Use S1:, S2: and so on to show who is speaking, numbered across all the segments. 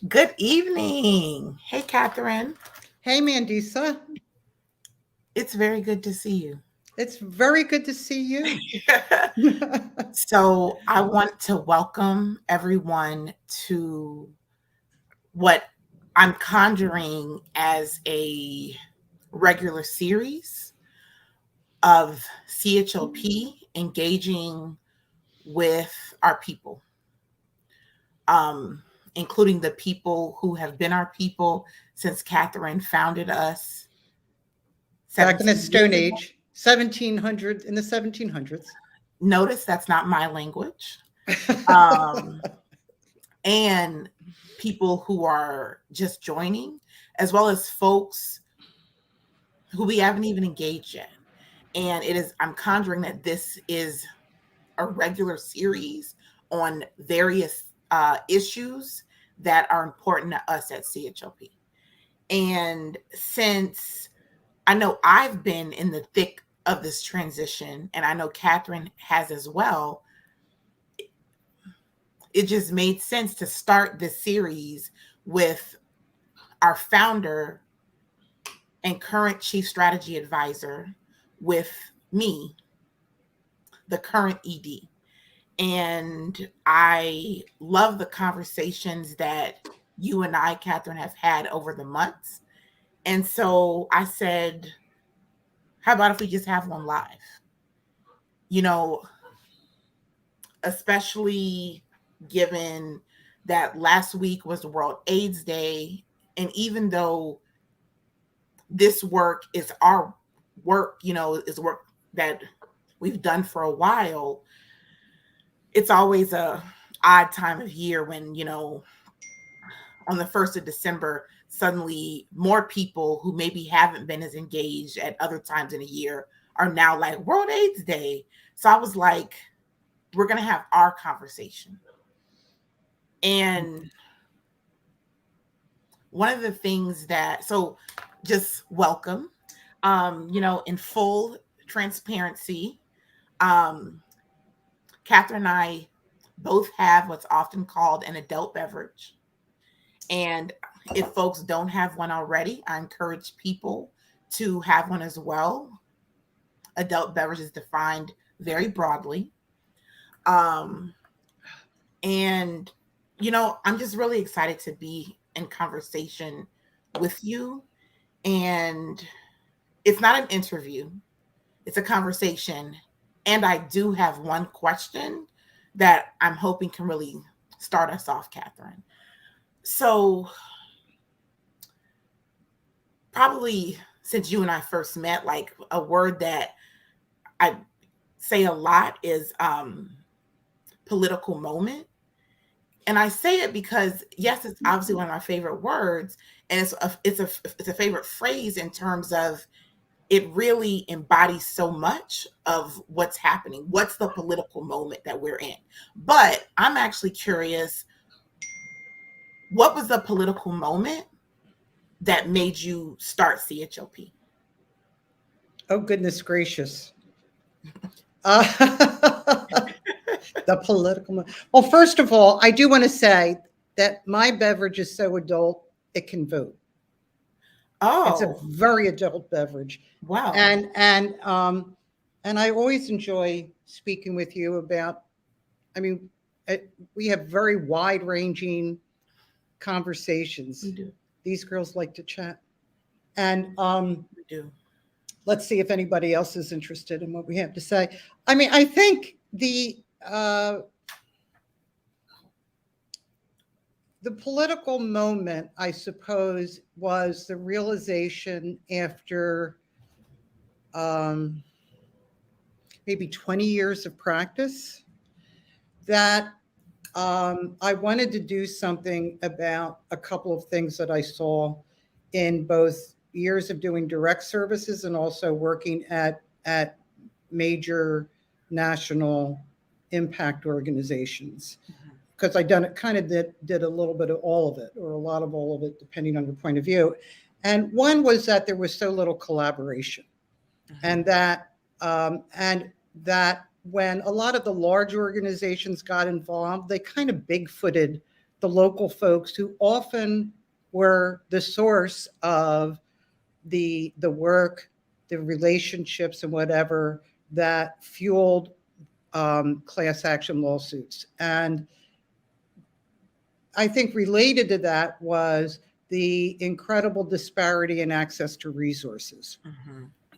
S1: Good evening. Hey, Catherine.
S2: Hey, Mandisa.
S1: It's very good to see you.
S2: It's very good to see you.
S1: So, I want to welcome everyone to what I'm conjuring as a regular series of CHLP engaging with our people, um, including the people who have been our people since Catherine founded us
S2: Back in the
S1: 17
S2: Stone
S1: years ago.
S2: Age, 1700, in the 1700s.
S1: Notice that's not my language. Um, and people who are just joining, as well as folks who we haven't even engaged yet. And I'm conjuring that this is a regular series on various issues that are important to us at CHLP. And since I know I've been in the thick of this transition, and I know Catherine has as well, it just made sense to start this series with our founder and current chief strategy advisor, with me, the current ED. And I love the conversations that you and I, Catherine, have had over the months. And so I said, how about if we just have one live? You know, especially given that last week was the World AIDS Day. And even though this work is our work, is work that we've done for a while, it's always a odd time of year when, on the 1st of December, suddenly more people who maybe haven't been as engaged at other times in a year are now like World AIDS Day. So I was like, we're going to have our conversation. And one of the things so just welcome, in full transparency, um, Catherine and I both have what's often called an adult beverage. And if folks don't have one already, I encourage people to have one as well. Adult beverage is defined very broadly. Um, and, I'm just really excited to be in conversation with you. And it's not an interview, it's a conversation. And I do have one question that I'm hoping can really start us off, Catherine. So, probably since you and I first met, like a word that I say a lot is political moment. And I say it because yes, it's obviously one of my favorite words, and it's a favorite phrase in terms of it really embodies so much of what's happening. What's the political moment that we're in? But I'm actually curious, what was the political moment that made you start CHLP?
S2: Oh, goodness gracious. Uh, the political. Well, first of all, I do want to say that my beverage is so adult, it can vote. It's a
S1: Oh,
S2: very adult beverage.
S1: wow.
S2: And I always enjoy speaking with you about, I mean, we have very wide ranging
S1: We
S2: conversations.
S1: do.
S2: These girls like to chat. And
S1: We do.
S2: let's see if anybody else is interested in what we have to say. I mean, I think uh, the political moment, I suppose, was the realization after um, maybe 20 years of practice that I wanted to do something about a couple of things that I saw in both years of doing direct services and also working at major national impact organizations,
S1: Mhm.
S2: because I done it kind of did a little bit of all of it or a lot of all of it depending on your point of view. And one was that there was so little collaboration, and
S1: Mhm.
S2: that when a lot of the large organizations got involved, they kind of bigfooted the local folks who often were the source of the work, the relationships, and whatever that fueled class action lawsuits. And I think related to that was the incredible disparity in access to resources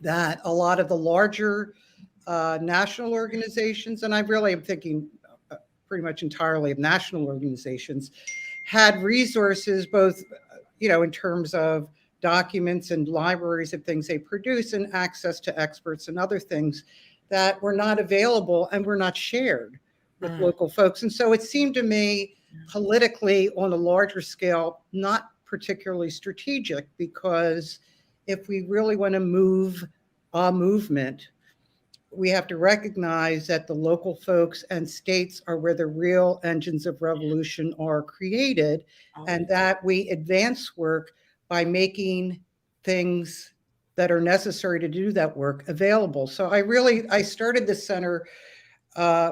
S2: that a lot of the larger national organizations, and I really am thinking pretty much entirely of national organizations, had resources both, in terms of documents and libraries of things they produce and access to experts and other things that were not available and were not shared with local folks. And so it seemed to me politically on a larger scale, not particularly strategic, because if we really want to move a movement, we have to recognize that the local folks and states are where the real engines of revolution are created, and that we advance work by making things that are necessary to do that work available. So I started the center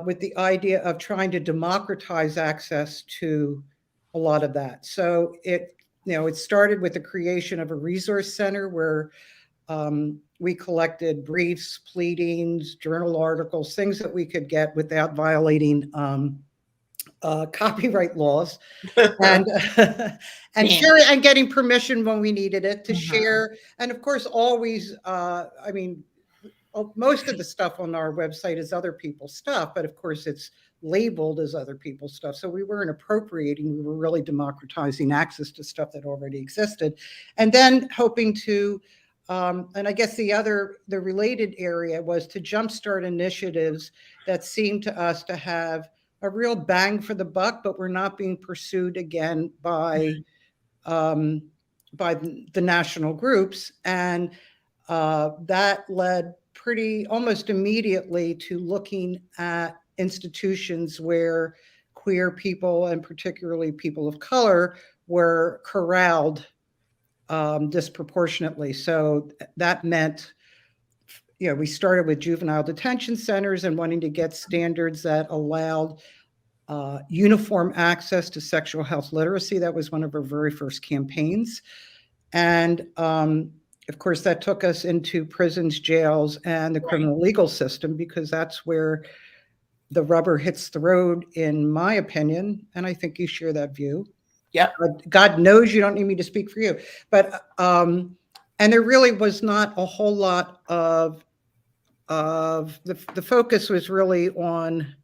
S2: with the idea of trying to democratize access to a lot of that. So it started with the creation of a resource center where we collected briefs, pleadings, journal articles, things that we could get without violating copyright laws, and sharing and getting permission when we needed it to share. And of course, always, most of the stuff on our website is other people's stuff, but of course it's labeled as other people's stuff. So we weren't appropriating, we were really democratizing access to stuff that already existed. And then hoping to, and I guess the related area was to jumpstart initiatives that seemed to us to have a real bang for the buck, but were not being pursued again by the national groups. And that led almost immediately to looking at institutions where queer people, and particularly people of color, were corralled disproportionately. So that meant, we started with juvenile detention centers and wanting to get standards that allowed uniform access to sexual health literacy. That was one of our very first campaigns. And of course, that took us into prisons, jails, and the criminal legal system, because that's where the rubber hits the road, in my opinion. And I think you share that view.
S1: Yep.
S2: God knows you don't need me to speak for you. But, and there really was not a whole lot of the focus was really on,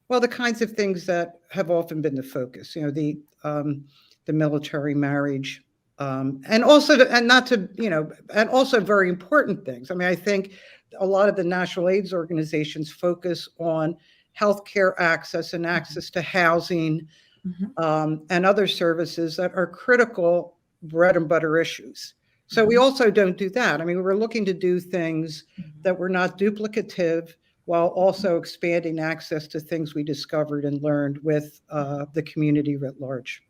S2: well, the kinds of things that have often been the focus, the military marriage, and also very important things. I mean, I think a lot of the national AIDS organizations focus on healthcare access and access to housing, and other services that are critical bread and butter issues. So we also don't do that. I mean, we're looking to do things that were not duplicative, while also expanding access to things we discovered and learned with the community writ large.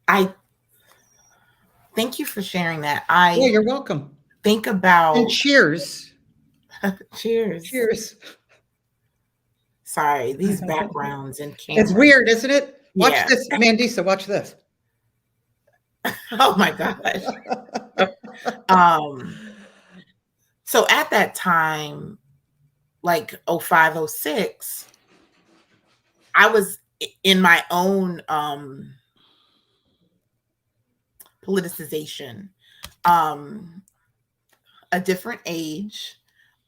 S1: I thank you for sharing that.
S2: Yeah, you're welcome.
S1: Think about,
S2: and cheers.
S1: Cheers.
S2: Cheers.
S1: Sorry, these backgrounds and cameras.
S2: It's weird, isn't it? Watch this, Mandisa, watch this.
S1: Oh my gosh. So at that time, like 05, 06, I was in my own politicization, a different age.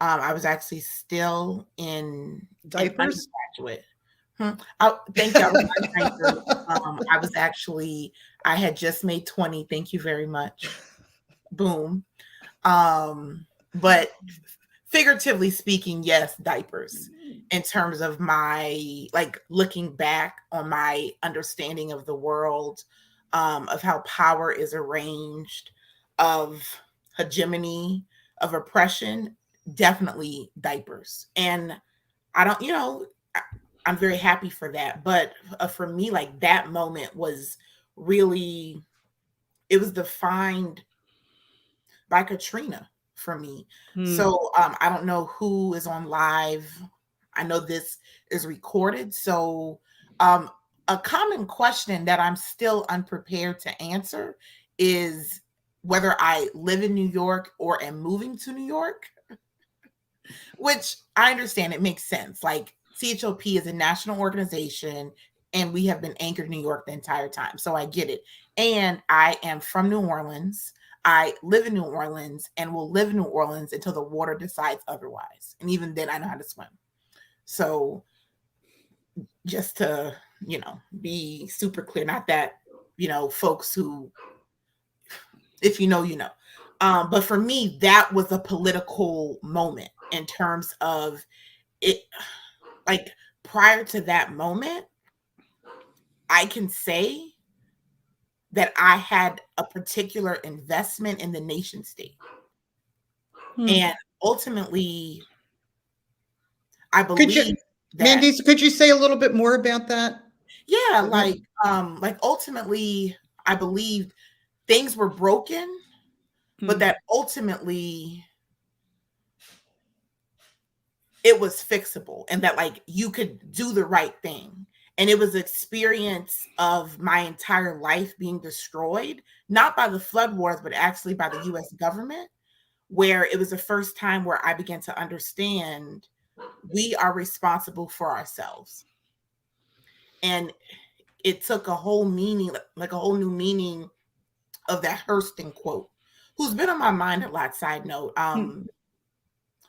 S1: I was actually still in
S2: diapers.
S1: Undergraduate. Thank you. I had just made 20. Thank you very much. Boom. But figuratively speaking, yes, diapers, in terms of my, like, looking back on my understanding of the world, of how power is arranged, of hegemony, of oppression, definitely diapers. And I don't, I'm very happy for that. But for me, like, that moment was really, it was defined by Katrina for me. So I don't know who is on live I know this is recorded. So, um, a common question that I'm still unprepared to answer is whether I live in New York or am moving to New York, which I understand it makes sense. Like CHLP is a national organization and we have been anchored in New York the entire time. So I get it. And I am from New Orleans. I live in New Orleans and will live in New Orleans until the water decides otherwise. And even then, I know how to swim. So just to, be super clear, not that, folks who, if you know, you know. But for me, that was a political moment in terms of it. Like prior to that moment, I can say that I had a particular investment in the nation state. And ultimately, I
S2: Could you,
S1: believe that,
S2: Mandisa, could you say a little bit more about that?
S1: yeah, like ultimately, I believed things were broken, but that ultimately it was fixable and that like you could do the right thing. And it was experience of my entire life being destroyed, not by the flood wars, but actually by the US government, where it was the first time where I began to understand we are responsible for ourselves. And it took a whole meaning, like a whole new meaning of that Hurston quote, who's been on my mind a lot. Side note, I'm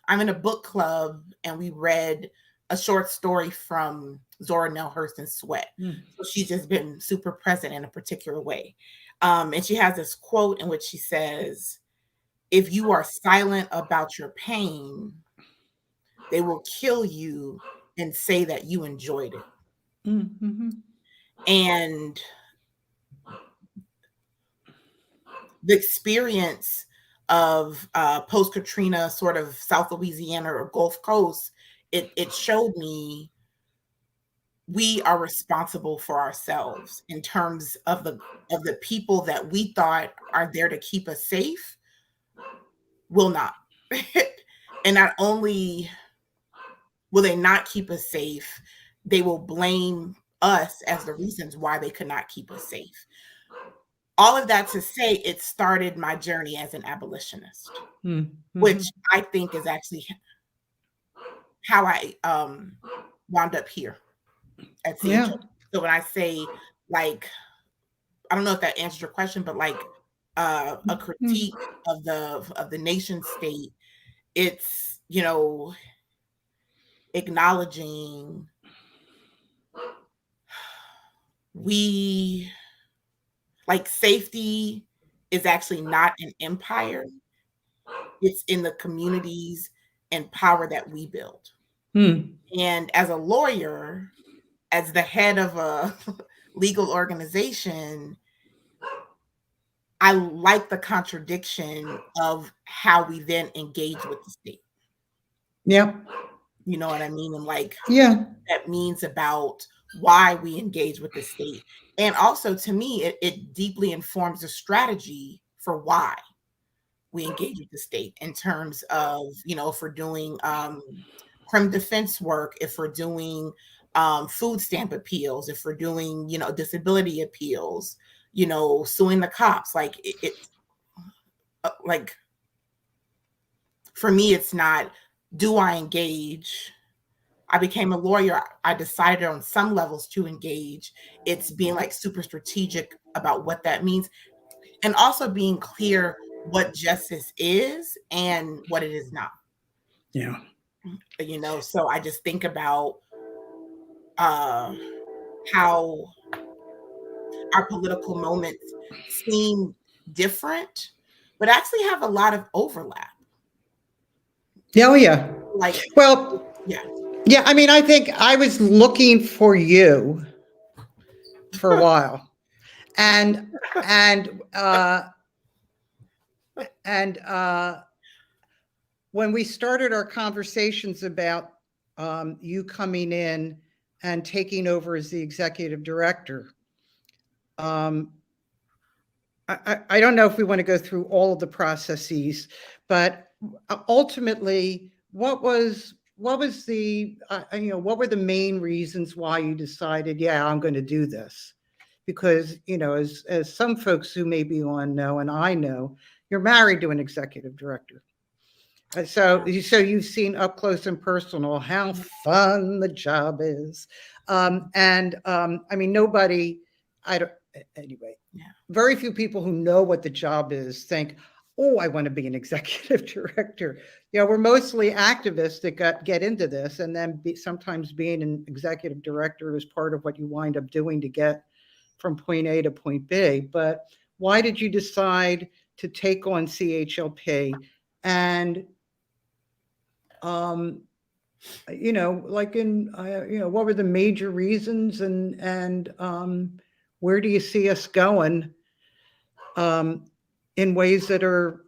S1: in a book club and we read a short story from Zora Neale Hurston's Sweat. So she's just been super present in a particular way. And she has this quote in which she says, if you are silent about your pain, they will kill you and say that you enjoyed it. And the experience of post Katrina, sort of South Louisiana or Gulf Coast, it showed me we are responsible for ourselves in terms of the people that we thought are there to keep us safe will not. And not only will they not keep us safe, they will blame us as the reasons why they could not keep us safe. All of that to say, it started my journey as an abolitionist, which I think is actually how I wound up here at CHO.
S2: Yeah.
S1: So when I say, like, I don't know if that answers your question, but like a critique of the nation state, it's, acknowledging we, like, safety is actually not an empire. It's in the communities and power that we build. And as a lawyer, as the head of a legal organization, I like the contradiction of how we then engage with the state.
S2: Yeah.
S1: You know what I mean? And like,
S2: Yeah.
S1: that means about why we engage with the state. And also, to me, it deeply informs the strategy for why we engage with the state in terms of, if we're doing criminal defense work, if we're doing food stamp appeals, if we're doing, disability appeals, suing the cops, like like for me, it's not, do I engage? I became a lawyer. I decided on some levels to engage. It's being like super strategic about what that means and also being clear what justice is and what it is not.
S2: Yeah.
S1: So I just think about how our political moments seem different, but actually have a lot of overlap.
S2: Oh, yeah.
S1: Like,
S2: Well,
S1: yeah.
S2: yeah. I mean, I think I was looking for you for a while, and and and when we started our conversations about you coming in and taking over as the executive director, I don't know if we want to go through all of the processes, but ultimately, what was what was the what were the main reasons why you decided, yeah, I'm going to do this? Because as some folks who may be on know, and I know, you're married to an executive director. So you've seen up close and personal how fun the job is, and I mean, nobody, I don't, anyway,
S1: Yeah.
S2: very few people who know what the job is think, oh, I want to be an executive director. We're mostly activists that get into this, and then sometimes being an executive director is part of what you wind up doing to get from point A to point B. But why did you decide to take on CHLP? And um, like what were the major reasons, and where do you see us going um, in ways that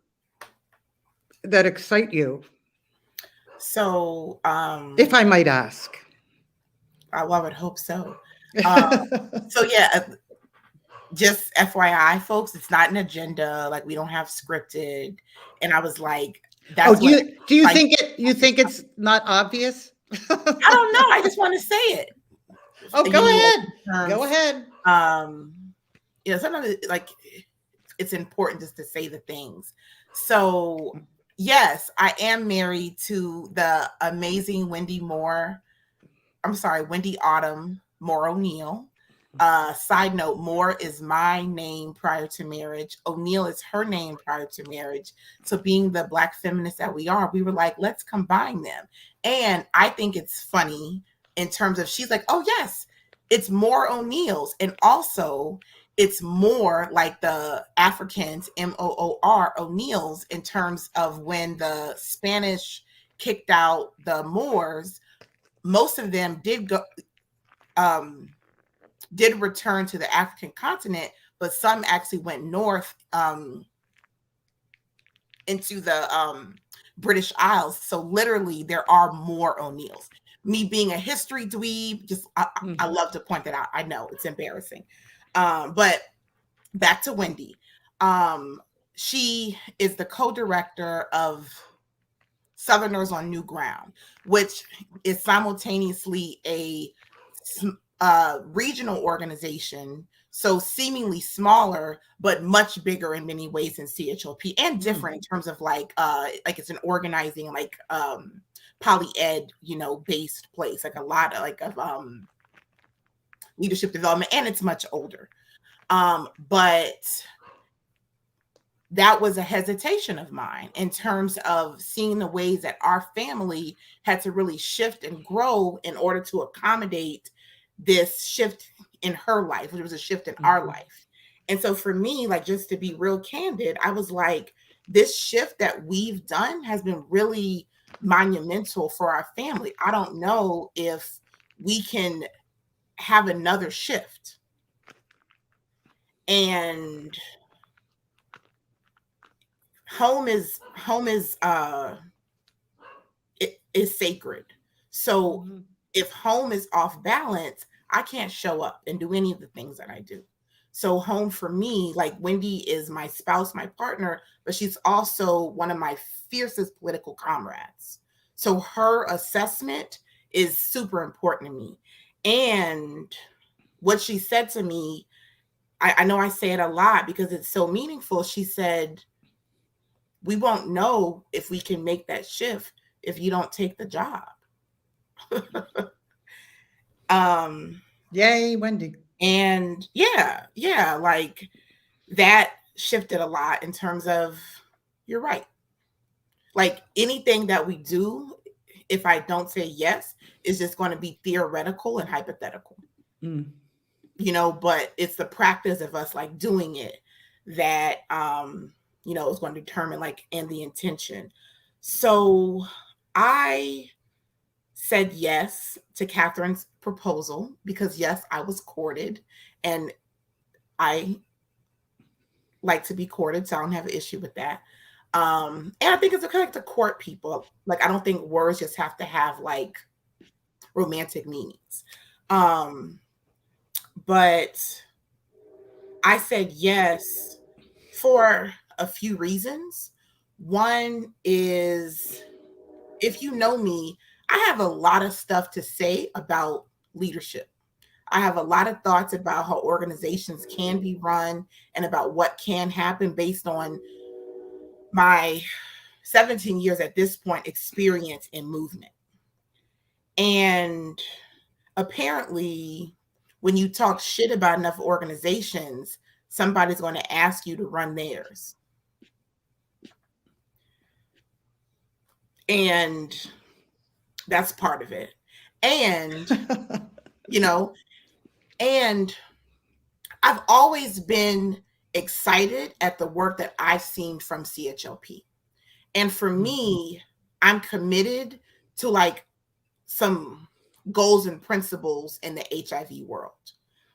S2: excite you,
S1: So,
S2: if I might ask?
S1: I would hope so. Um, so yeah, just FYI, folks, it's not an agenda. Like we don't have scripted. And I was like,
S2: Oh,
S1: that's
S2: do
S1: what
S2: you
S1: like
S2: think it's not obvious?
S1: I don't know. I just want to say it.
S2: Oh,
S1: You
S2: go
S1: know, like
S2: ahead.
S1: in
S2: Go
S1: terms,
S2: ahead.
S1: um, sometimes like it's important just to say the things. So yes, I am married to the amazing Wendy Moore. I'm sorry, Wendy Autumn Moore-O'Neal. Side note, Moore is my name prior to marriage. O'Neal is her name prior to marriage. So being the Black feminists that we are, we were like, let's combine them. And I think it's funny in terms of she's like, oh yes, it's Moore-O'Neals. And also it's more like the Africans, Moor O'Neals, in terms of when the Spanish kicked out the Moors, most of them um, did return to the African continent, but some actually went north into the British Isles. So literally, there are more O'Neals. Me being a history dweeb, I love to point that out. I know it's embarrassing, but back to Wendy. She is the co-director of Southerners on New Ground, which is simultaneously a regional organization, so seemingly smaller, but much bigger in many ways than CHLP, and different in terms of like it's an organizing like poly ed, based place, like a lot of leadership development, and it's much older. But that was a hesitation of mine in terms of seeing the ways that our family had to really shift and grow in order to accommodate this shift in her life, which was a shift in our life. And so for me, like, just to be real candid, I was like, this shift that we've done has been really monumental for our family. I don't know if we can have another shift. And home is is sacred. So if home is off balance, I can't show up and do any of the things that I do. So home for me, like Wendy is my spouse, my partner, but she's also one of my fiercest political comrades. So her assessment is super important to me. And what she said to me, I know I say it a lot because it's so meaningful. She said, we won't know if we can make that shift if you don't take the job.
S2: Yay, Wendy.
S1: And yeah, like that shifted a lot in terms of, you're right. Like anything that we do, if I don't say yes, is just going to be theoretical and hypothetical. But it's the practice of us like doing it that is going to determine like, and the intention. So I said yes to Catherine's proposal because yes, I was courted, and I like to be courted, so I don't have an issue with that. And I think it's okay to court people. Like, I don't think words just have to have like romantic meanings. But I said yes for a few reasons. One is, if you know me, I have a lot of stuff to say about leadership. I have a lot of thoughts about how organizations can be run and about what can happen based on my 17 years at this point experience in movement. And apparently, when you talk shit about enough organizations, somebody's going to ask you to run theirs. And that's part of it. And, you know, and I've always been excited at the work that I've seen from CHLP. And for me, I'm committed to like some goals and principles in the HIV world.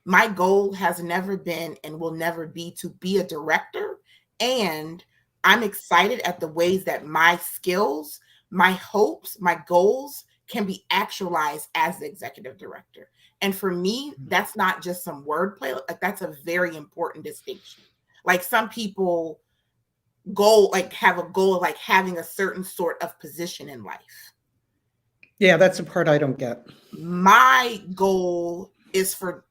S1: My goal has never been and will never be to be a director. And I'm excited at the ways that my skills, my hopes, my goals can be actualized as the executive director. And for me, that's not just some wordplay. Like that's a very important distinction. Like some people have a goal of like having a certain sort of position in life.
S2: Yeah, that's the part I don't get.
S1: My goal is for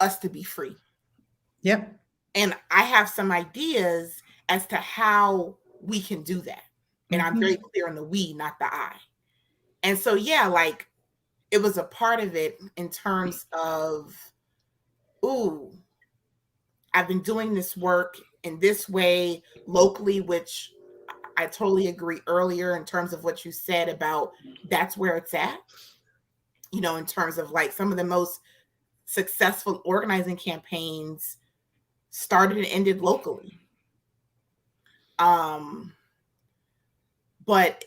S1: us to be free.
S2: Yep.
S1: And I have some ideas as to how we can do that. And I'm very clear on the we, not the I. And so, yeah, like it was a part of it in terms of, ooh, I've been doing this work in this way locally, which I totally agree earlier in terms of what you said about that's where it's at, you know, in terms of like some of the most successful organizing campaigns started and ended locally. But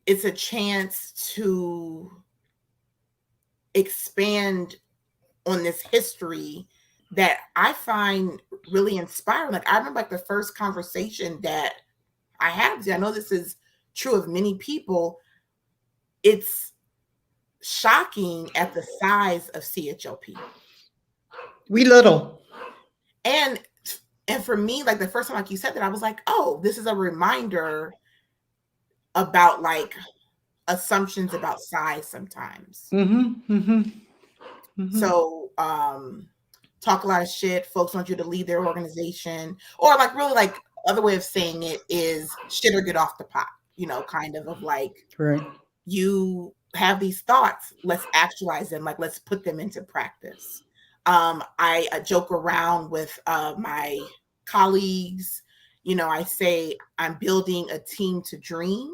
S1: it's a chance to expand on this history that I find really inspiring. Like I remember like the first conversation that I had, I know this is true of many people. It's shocking at the size of CHLP.
S2: We little.
S1: And for me, like the first time like you said that, I was like, oh, this is a reminder about like assumptions about size sometimes. So talk a lot of shit. Folks want you to lead their organization, or like really like other way of saying it is shit or get off the pot, you know, kind of like
S2: Right.
S1: you have these thoughts, let's actualize them, like let's put them into practice. I joke around with my colleagues, you know, I say I'm building a team to dream.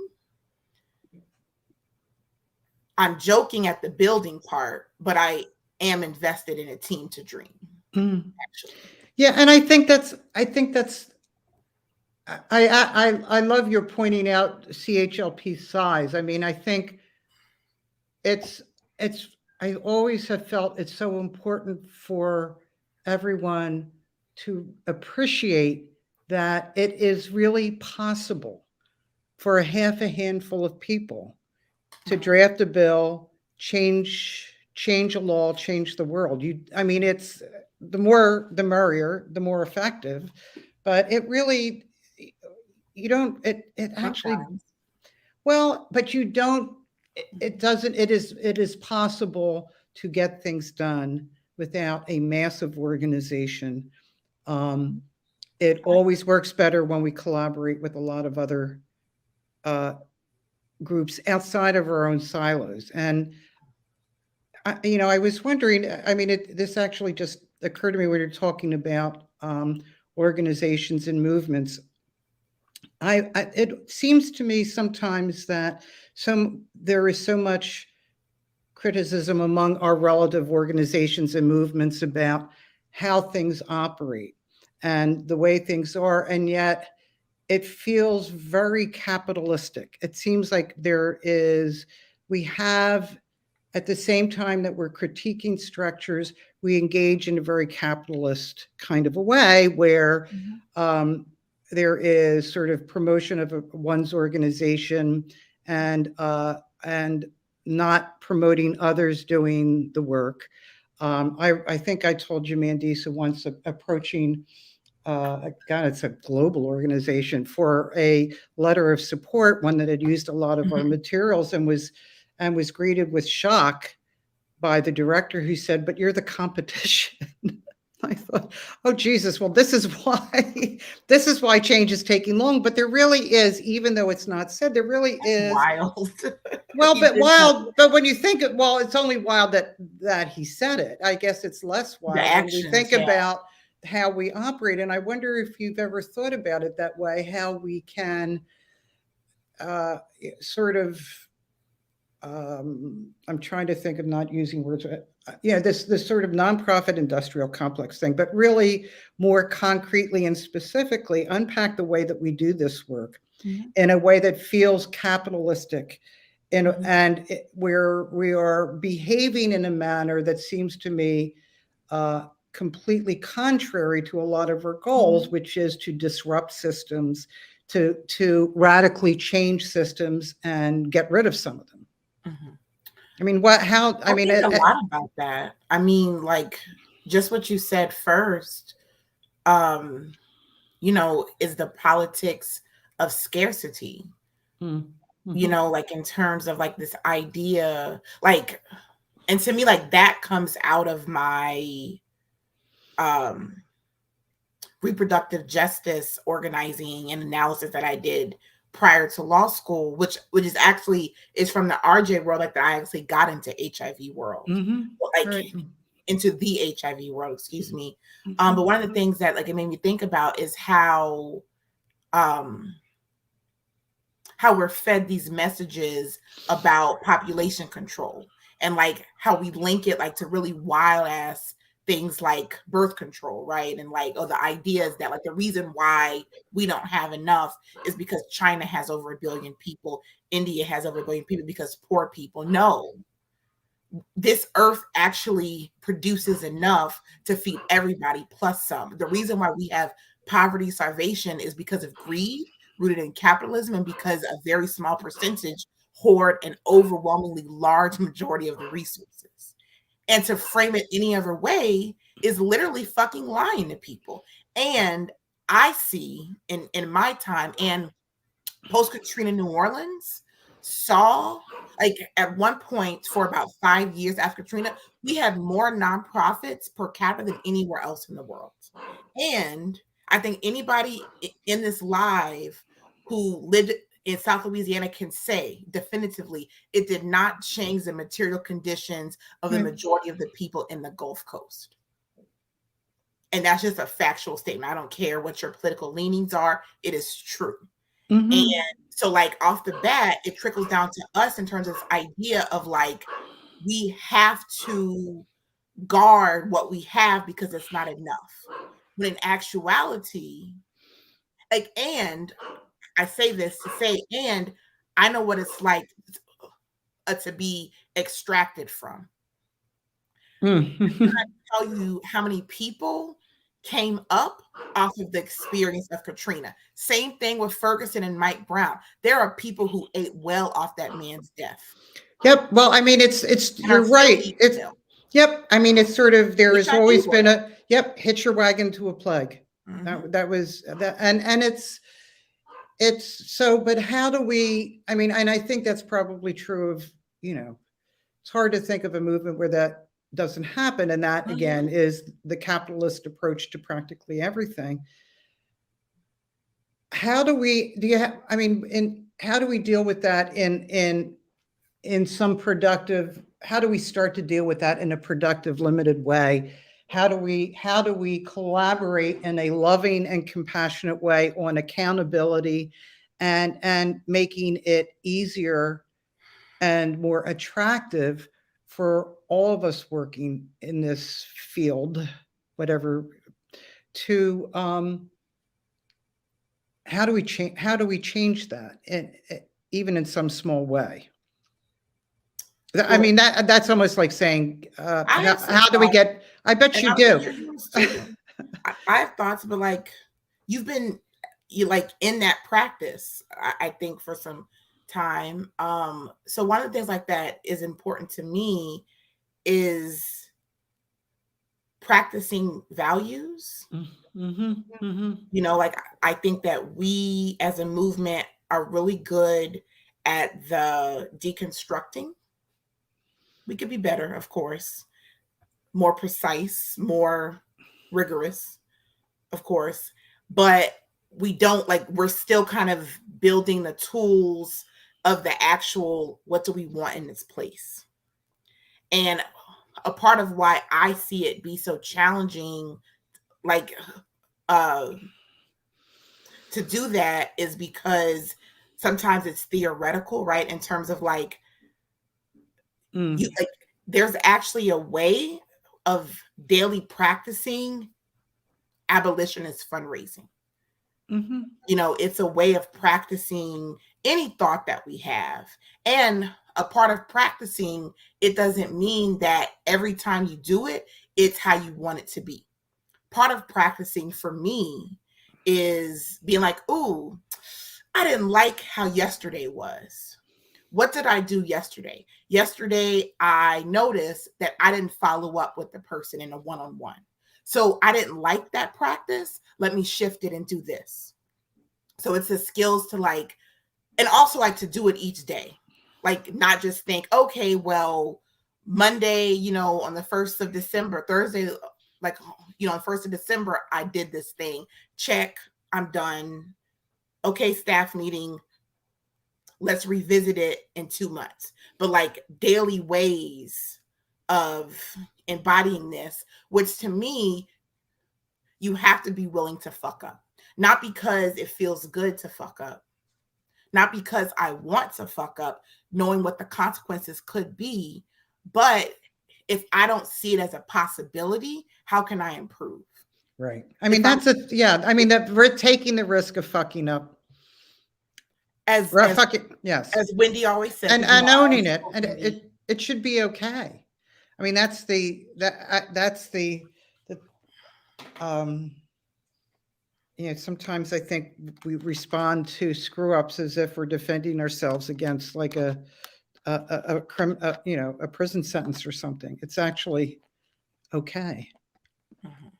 S1: I'm joking at the building part, but I am invested in a team to dream. Actually.
S2: Yeah, and I think that's I love your pointing out CHLP size. I mean, I think it's I always have felt it's so important for everyone to appreciate that it is really possible for a half a handful of people to draft a bill, change a law, change the world. I mean, it's the more the merrier, the more effective. But it really, you don't. It actually,
S1: Sometimes.
S2: well, but you don't. It doesn't. It is possible to get things done without a massive organization. It always works better when we collaborate with a lot of other groups outside of our own silos. And I was wondering. I mean, this actually just occurred to me when you're talking about organizations and movements. It seems to me sometimes that there is so much criticism among our relative organizations and movements about how things operate and the way things are, and yet it feels very capitalistic. It seems like we have, at the same time that we're critiquing structures, we engage in a very capitalist kind of a way where there is sort of promotion of one's organization and not promoting others doing the work. I think I told you, Mandisa, once approaching God, it's a global organization, for a letter of support, one that had used a lot of our
S1: Mhm.
S2: materials, and was greeted with shock by the director, who said, "But you're the competition." I thought, oh Jesus, well, this is why this is why change is taking long. But there really is, even though it's not said, there really
S1: That's
S2: is.
S1: wild.
S2: Well,
S1: You
S2: but
S1: did that.
S2: wild, but when you think it, well, it's only wild that he said it. I guess it's less
S1: The
S2: wild when we
S1: actions,
S2: think
S1: yeah.
S2: about how we operate. And I wonder if you've ever thought about it that way, how we can uh, sort of, I'm trying to think of not using words, this sort of nonprofit industrial complex thing, but really more concretely and specifically unpack the way that we do this work
S1: Mhm.
S2: in a way that feels capitalistic,
S1: Mhm.
S2: where we are behaving in a manner that seems to me uh, completely contrary to a lot of our goals,
S1: Mhm.
S2: which is to disrupt systems, to radically change systems and get rid of some of them.
S1: Mhm.
S2: I mean, what? How? I
S1: I
S2: mean,
S1: think a lot about that. I mean, like just what you said first, um, is the politics of scarcity.
S2: mm-hmm.
S1: Like in terms of like this idea, like, and to me, like that comes out of my um reproductive justice organizing and analysis that I did prior to law school, which is actually is from the RJ world, like that I actually got into HIV world,
S2: Mm-hmm.
S1: like
S2: Right.
S1: into the HIV world, excuse me.
S2: Mm-hmm.
S1: But one of the things that like it made me think about is um how we're fed these messages about population control, and like how we link it like to really wild ass things like birth control, right? And like, oh, the idea is that like the reason why we don't have enough is because China has over 1 billion people, India has over 1 billion people, because poor people. No, this earth actually produces enough to feed everybody plus some. The reason why we have poverty starvation is because of greed rooted in capitalism, and because a very small percentage hoard an overwhelmingly large majority of the resources. And to frame it any other way is literally fucking lying to people. And I see in my time and post Katrina New Orleans saw, like, at one point for about 5 years after Katrina, we had more nonprofits per capita than anywhere else in the world. And I think anybody in this live who lived in South Louisiana can say definitively it did not change the material conditions of the
S2: Right.
S1: majority of the people in the Gulf Coast. And that's just a factual statement. I don't care what your political leanings are, it is true. And
S2: Mm-hmm.
S1: so, like, off the bat, it trickles down to us in terms of this idea of like, we have to guard what we have because it's not enough. But in actuality, like, and I say this to say, and I know what it's like to be extracted from.
S2: Mm-hmm.
S1: Tell you how many people came up off of the experience of Katrina. Same thing with Ferguson and Mike Brown. There are people who ate well off that man's death
S2: Yep. Well, I mean, it's
S1: and are
S2: you're
S1: still
S2: right.
S1: eating
S2: It's
S1: well.
S2: Yep. I mean, it's sort of, there has
S1: HIV
S2: always been
S1: well.
S2: a, yep, hitch your wagon to a plague.
S1: Mm-hmm.
S2: That was that, and it's so. But how do we? I mean, and I think that's probably true of, it's hard to think of a movement where that doesn't happen, and that
S1: Mm-hmm.
S2: again is the capitalist approach to practically everything. How do we? Do you have? I mean, in how do we deal with that in some productive, how do we start to deal with that in a productive, limited way? How do we collaborate in a loving and compassionate way on accountability, and making it easier and more attractive for all of us working in this field, whatever, to how do we change that, and even in some small way? I
S1: Well,
S2: mean, that's almost like saying,
S1: I have some
S2: how do we
S1: thoughts,
S2: get? I bet
S1: and
S2: you
S1: I want to
S2: do.
S1: hear yours too. I have thoughts, but like, you've been you like in that practice, I think, for some time. So one of the things like that is important to me is practicing values.
S2: Mm-hmm. Mm-hmm.
S1: You know, like I think that we as a movement are really good at the deconstructing. We could be better, of course, more precise, more rigorous, of course, but we don't, like, we're still kind of building the tools of the actual what do we want in this place. And a part of why I see it be so challenging, like, uh to do that is because sometimes it's theoretical, right? In terms of like you like there's actually a way of daily practicing abolitionist fundraising.
S2: Mm-hmm.
S1: You know, it's a way of practicing any thought that we have. And a part of practicing, it doesn't mean that every time you do it, it's how you want it to be. Part of practicing for me is being like, ooh, I didn't like how yesterday was. What did I do yesterday? Yesterday, I noticed that I didn't follow up with the person in a one on one. So I didn't like that practice. Let me shift it and do this. So it's the skills to like, and also like to do it each day. Like not just think, okay, well, Monday, you know, on the 1st of December, Thursday, like, you know, on 1st of December, I did this thing. Check, I'm done. Okay, staff meeting, let's revisit it in 2 months. But like daily ways of embodying this, which to me, you have to be willing to fuck up. Not because it feels good to fuck up, not because I want to fuck up, knowing what the consequences could be, but if I don't see it as a possibility, how can I improve?
S2: Right. I mean,
S1: If I'm
S2: I mean, that we're taking the risk of fucking up.
S1: as
S2: Or
S1: as
S2: fucking, yes.
S1: as Wendy always said, because you know
S2: And
S1: I
S2: owning
S1: always
S2: it.
S1: quote
S2: And
S1: Wendy.
S2: it should be okay. I mean, that's the, um, you know, sometimes I think we respond to screw ups as if we're defending ourselves against like you know, a prison sentence or something. It's actually okay.
S1: Mhm.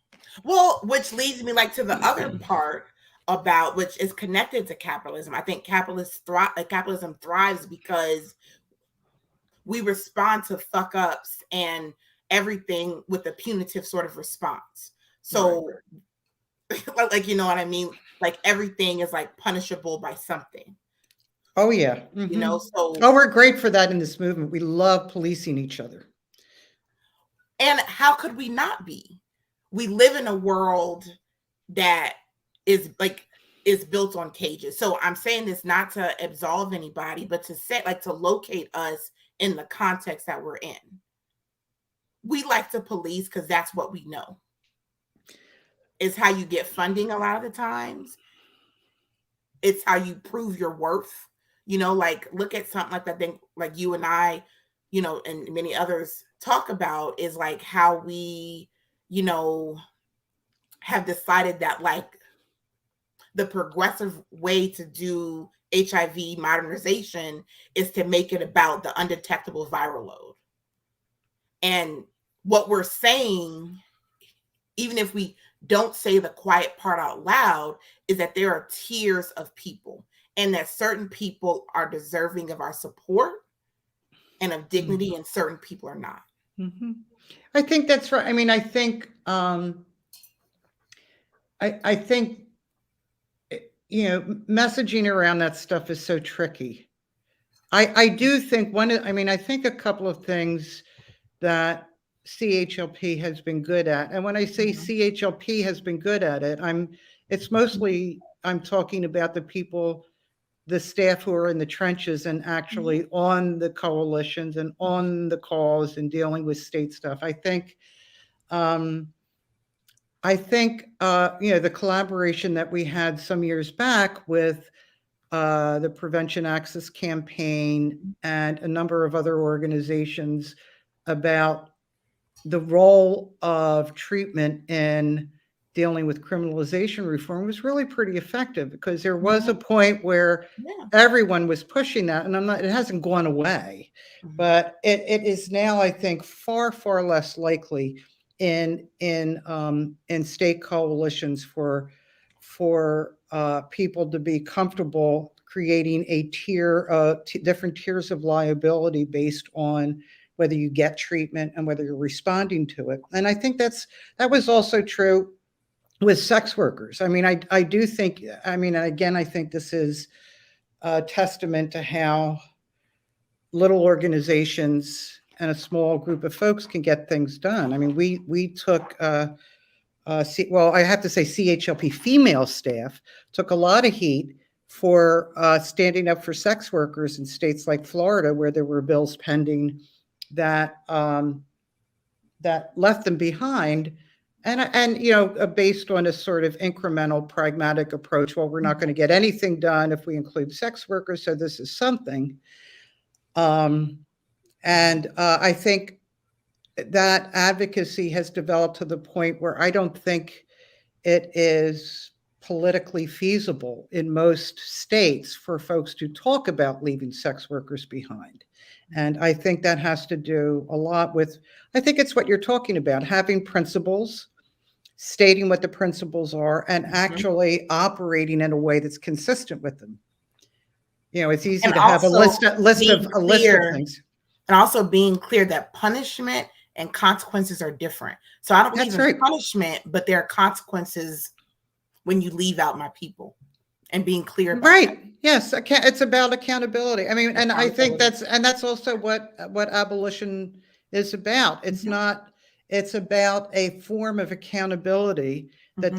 S1: Well, which leads me like to the other part about which is connected to capitalism. I think capitalism thrives because we respond to fuck ups and everything with a punitive sort of response.
S2: Right.
S1: So, like you know what I mean? Like everything is like punishable by something,
S2: Oh, yeah.
S1: you know?
S2: Oh,
S1: So,
S2: we're great for that in this movement. We love policing each other.
S1: and how could we not be? We live in a world that is like is built on cages. So I'm saying this not to absolve anybody, but to set like to locate us in the context that we're in. We like to police because that's what we know. It's how you get funding a lot of the times. It's how you prove your worth. You know, like look at something like that thing like you and I, you know, and many others talk about is like how we, you know, have decided that like the progressive way to do HIV modernization is to make it about the undetectable viral load. And what we're saying, even if we don't say the quiet part out loud, is that there are tiers of people and that certain people are deserving of our support and of dignity, and certain people are not.
S2: Mm-hmm. I think that's right. I mean, I think, you know, messaging around that stuff is so tricky. I do think I mean, I think a couple of things that CHLP has been good at. And when I say
S1: Mhm.
S2: CHLP has been good at it, it's mostly, I'm talking about the people, the staff who are in the trenches and actually on the coalitions and on the calls and dealing with state stuff. Um, you know, the collaboration that we had some years back with the Prevention Access Campaign and a number of other organizations about the role of treatment in dealing with criminalization reform was really pretty effective, because there was a point where
S1: Yeah.
S2: everyone was pushing that, and it hasn't gone away,
S1: Mhm.
S2: but it is now, I think, far, far less likely in state coalitions for people to be comfortable creating a different tiers of liability based on whether you get treatment and whether you're responding to it. And I think that was also true with sex workers. I mean, I do think, I mean, again, I think this is a testament to how little organizations and a small group of folks can get things done. I mean, we took, well, I have to say CHLP female staff took a lot of heat for standing up for sex workers in states like Florida, where there were bills pending that that left them behind, and based on a sort of incremental, pragmatic approach. Well, we're not going to get anything done if we include sex workers, so this is something. I think that advocacy has developed to the point where I don't think it is politically feasible in most states for folks to talk about leaving sex workers behind. And I think that has to do a lot with, I think it's what you're talking about, having principles, stating what the principles are, and actually operating in a way that's consistent with them. It's easy
S1: And
S2: to have a list of
S1: clear,
S2: things.
S1: And also being clear that punishment and consequences are different. So I don't believe in punishment, but there are consequences when you leave out my people, and being clear about
S2: right.
S1: that.
S2: Yes, it's about accountability. I mean, and I think that's also what abolition is about. It's not. It's about a form of accountability that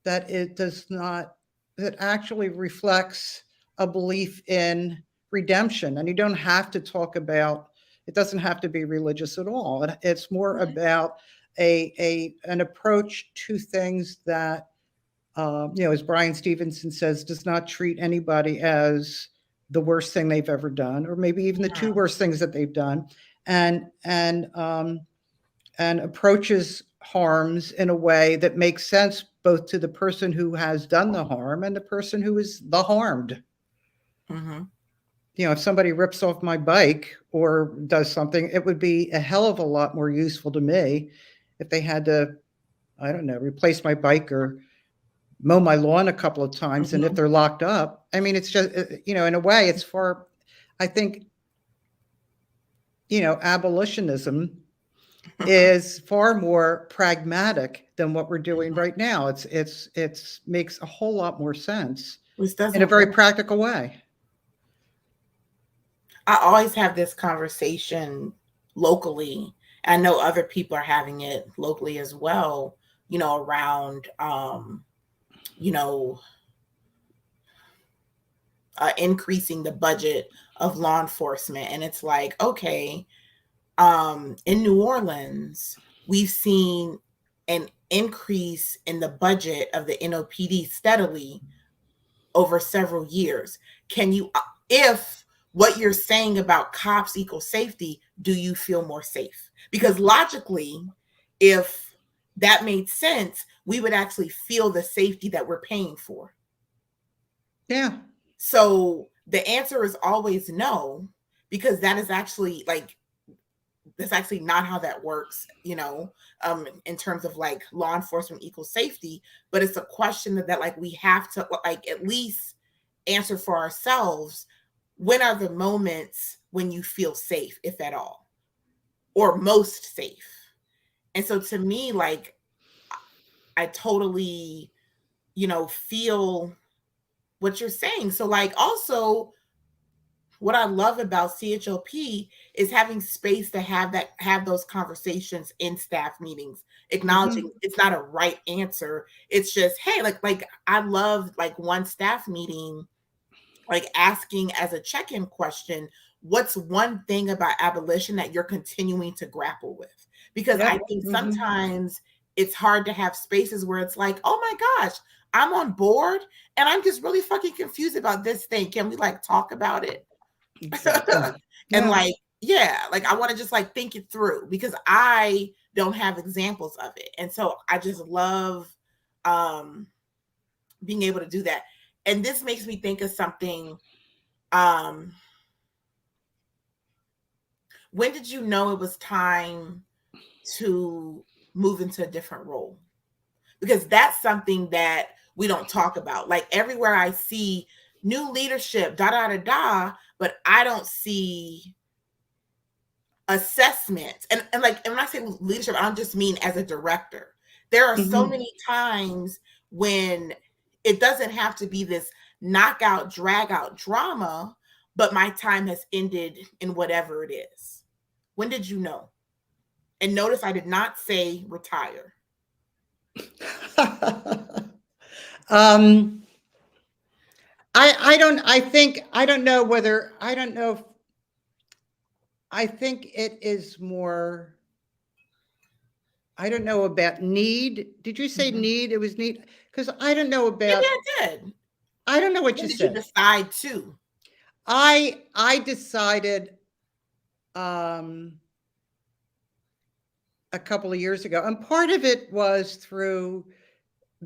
S2: that actually reflects a belief in redemption. And you don't have to talk about. It doesn't have to be religious at all. It's more about an approach to things that, as Brian Stevenson says, does not treat anybody as the worst thing they've ever done, or maybe even the two worst things that they've done, and approaches harms in a way that makes sense both to the person who has done the harm and the person who is the harmed. If somebody rips off my bike or does something, it would be a hell of a lot more useful to me if they had to, I don't know, replace my bike or mow my lawn a couple of times. And if they're locked up, I mean, it's just, in a way, it's far, I think, abolitionism is far more pragmatic than what we're doing right now. It's makes a whole lot more sense in a very practical way.
S1: I always have this conversation locally. I know other people are having it locally as well, around, increasing the budget of law enforcement. And it's like, okay, in New Orleans, we've seen an increase in the budget of the NOPD steadily over several years. If what you're saying about cops equals safety, do you feel more safe? Because logically, if that made sense, we would actually feel the safety that we're paying for.
S2: Yeah.
S1: So the answer is always no, because that is actually that's actually not how that works, in terms of law enforcement equals safety. But it's a question that we have to at least answer for ourselves. When are the moments when you feel safe, if at all, or most safe? And so to me, I totally, feel what you're saying. So also what I love about CHLP is having space to have those conversations in staff meetings, acknowledging it's not a right answer. It's just, hey, I love one staff meeting, asking as a check-in question, what's one thing about abolition that you're continuing to grapple with? Because I think sometimes it's hard to have spaces where it's like, oh my gosh, I'm on board and I'm just really fucking confused about this thing. Can we talk about it? Exactly. And I want to just think it through, because I don't have examples of it. And so I just love being able to do that. And this makes me think of something. When did you know it was time to move into a different role? Because that's something that we don't talk about. Like everywhere I see new leadership, da da da da, but I don't see assessment. And like, and when I say leadership, I don't just mean as a director. There are so
S2: Mhm.
S1: many times when it doesn't have to be this knockout, drag out drama, but my time has ended in whatever it is. When did you know? And notice I did not say retire.
S2: um, I don't, I think, I don't know whether, I don't know if, I think it is more, I don't know about need. Did you say
S1: Mhm.
S2: need? It was need? Because I don't know
S1: Maybe
S2: about,
S1: I did.
S2: I don't know what
S1: When
S2: you
S1: did you
S2: said.
S1: decide to?
S2: I decided um, a couple of years ago, and part of it was through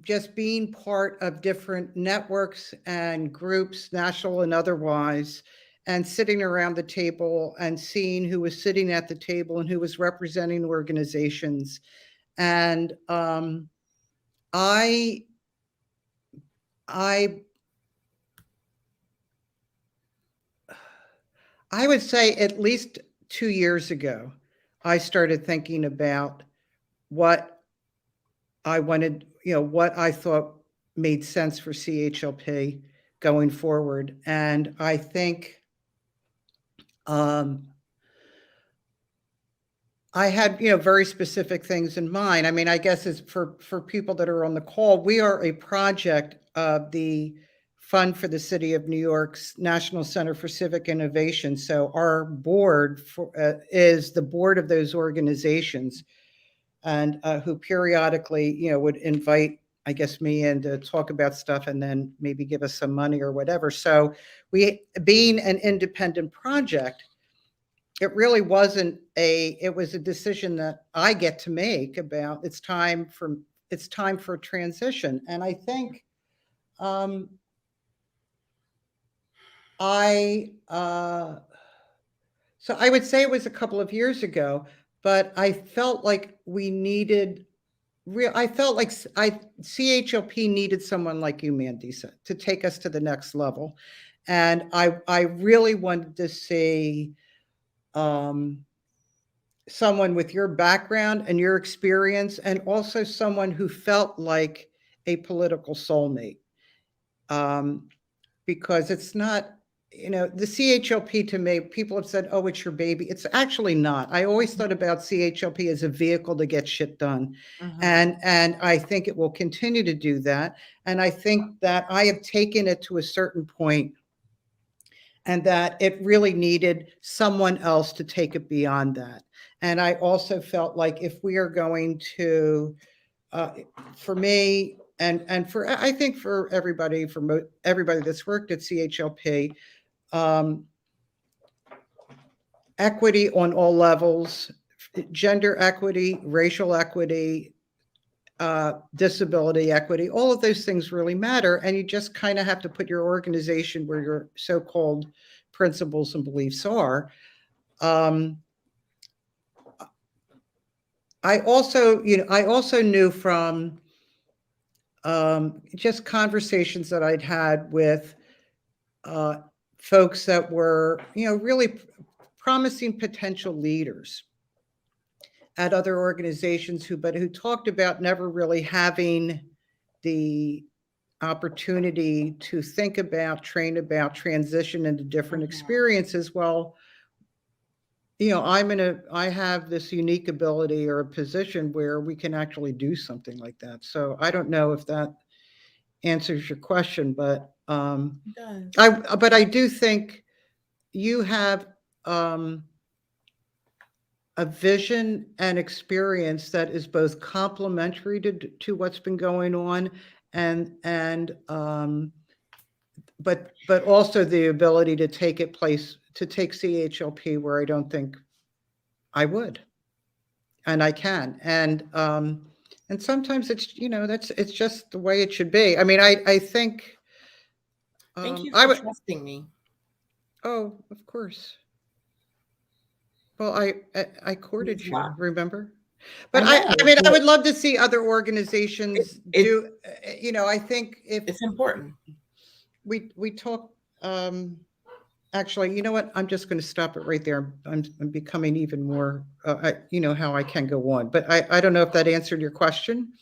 S2: just being part of different networks and groups, national and otherwise, and sitting around the table and seeing who was sitting at the table and who was representing organizations. And I, I, I would say at least 2 years ago, I started thinking about what I wanted, what I thought made sense for CHLP going forward. And I think um, I had, very specific things in mind. I mean, I guess it's for people that are on the call, we are a project of the Fund for the City of New York's National Center for Civic Innovation. So our board is the board of those organizations, and who periodically, would invite, I guess, me in to talk about stuff and then maybe give us some money or whatever. So we, being an independent project, it really wasn't it was a decision that I get to make about it's time for transition. And I think um, I so I would say it was a couple of years ago, but I felt like we needed I felt like CHLP needed someone like you, Mandisa, to take us to the next level. And I really wanted to see um, someone with your background and your experience, and also someone who felt like a political soulmate. Um, because it's not, the CHLP, to me, people have said, oh, it's your baby. It's actually not. I always thought about CHLP as a vehicle to get shit done.
S1: Mhm.
S2: And I think it will continue to do that. And I think that I have taken it to a certain point, and that it really needed someone else to take it beyond that. And I also felt like if we are going to, uh, for me, and for I think for everybody, everybody that's worked at CHLP, um, equity on all levels, gender equity, racial equity, disability equity, all of those things really matter. And you just kind of have to put your organization where your so-called principles and beliefs are. Um, I also knew from just conversations that I'd had with uh, folks that were, really promising potential leaders at other organizations who talked about never really having the opportunity to think about, train about, transition into different
S1: Mhm.
S2: experiences. Well, I have this unique ability or a position where we can actually do something like that. So I don't know if that answers your question, but
S1: It does.
S2: I do think you have um, a vision and experience that is both complementary to what's been going on, and but also the ability to take CHLP where I don't think I would, and I can, and sometimes it's, it's just the way it should be. I mean, I think
S1: Thank you
S2: I
S1: for
S2: would.
S1: trusting me.
S2: Oh, of course. Well, I
S1: It
S2: courted
S1: means a lot.
S2: you, remember? But
S1: I
S2: I
S1: know,
S2: mean, I
S1: but
S2: would love to see other
S1: it,
S2: organizations
S1: it
S2: do, I think if
S1: it's important.
S2: we talk, actually, you know what? I'm just going to stop it right there. I'm becoming even more, how I can go on, but I don't know if that answered your question.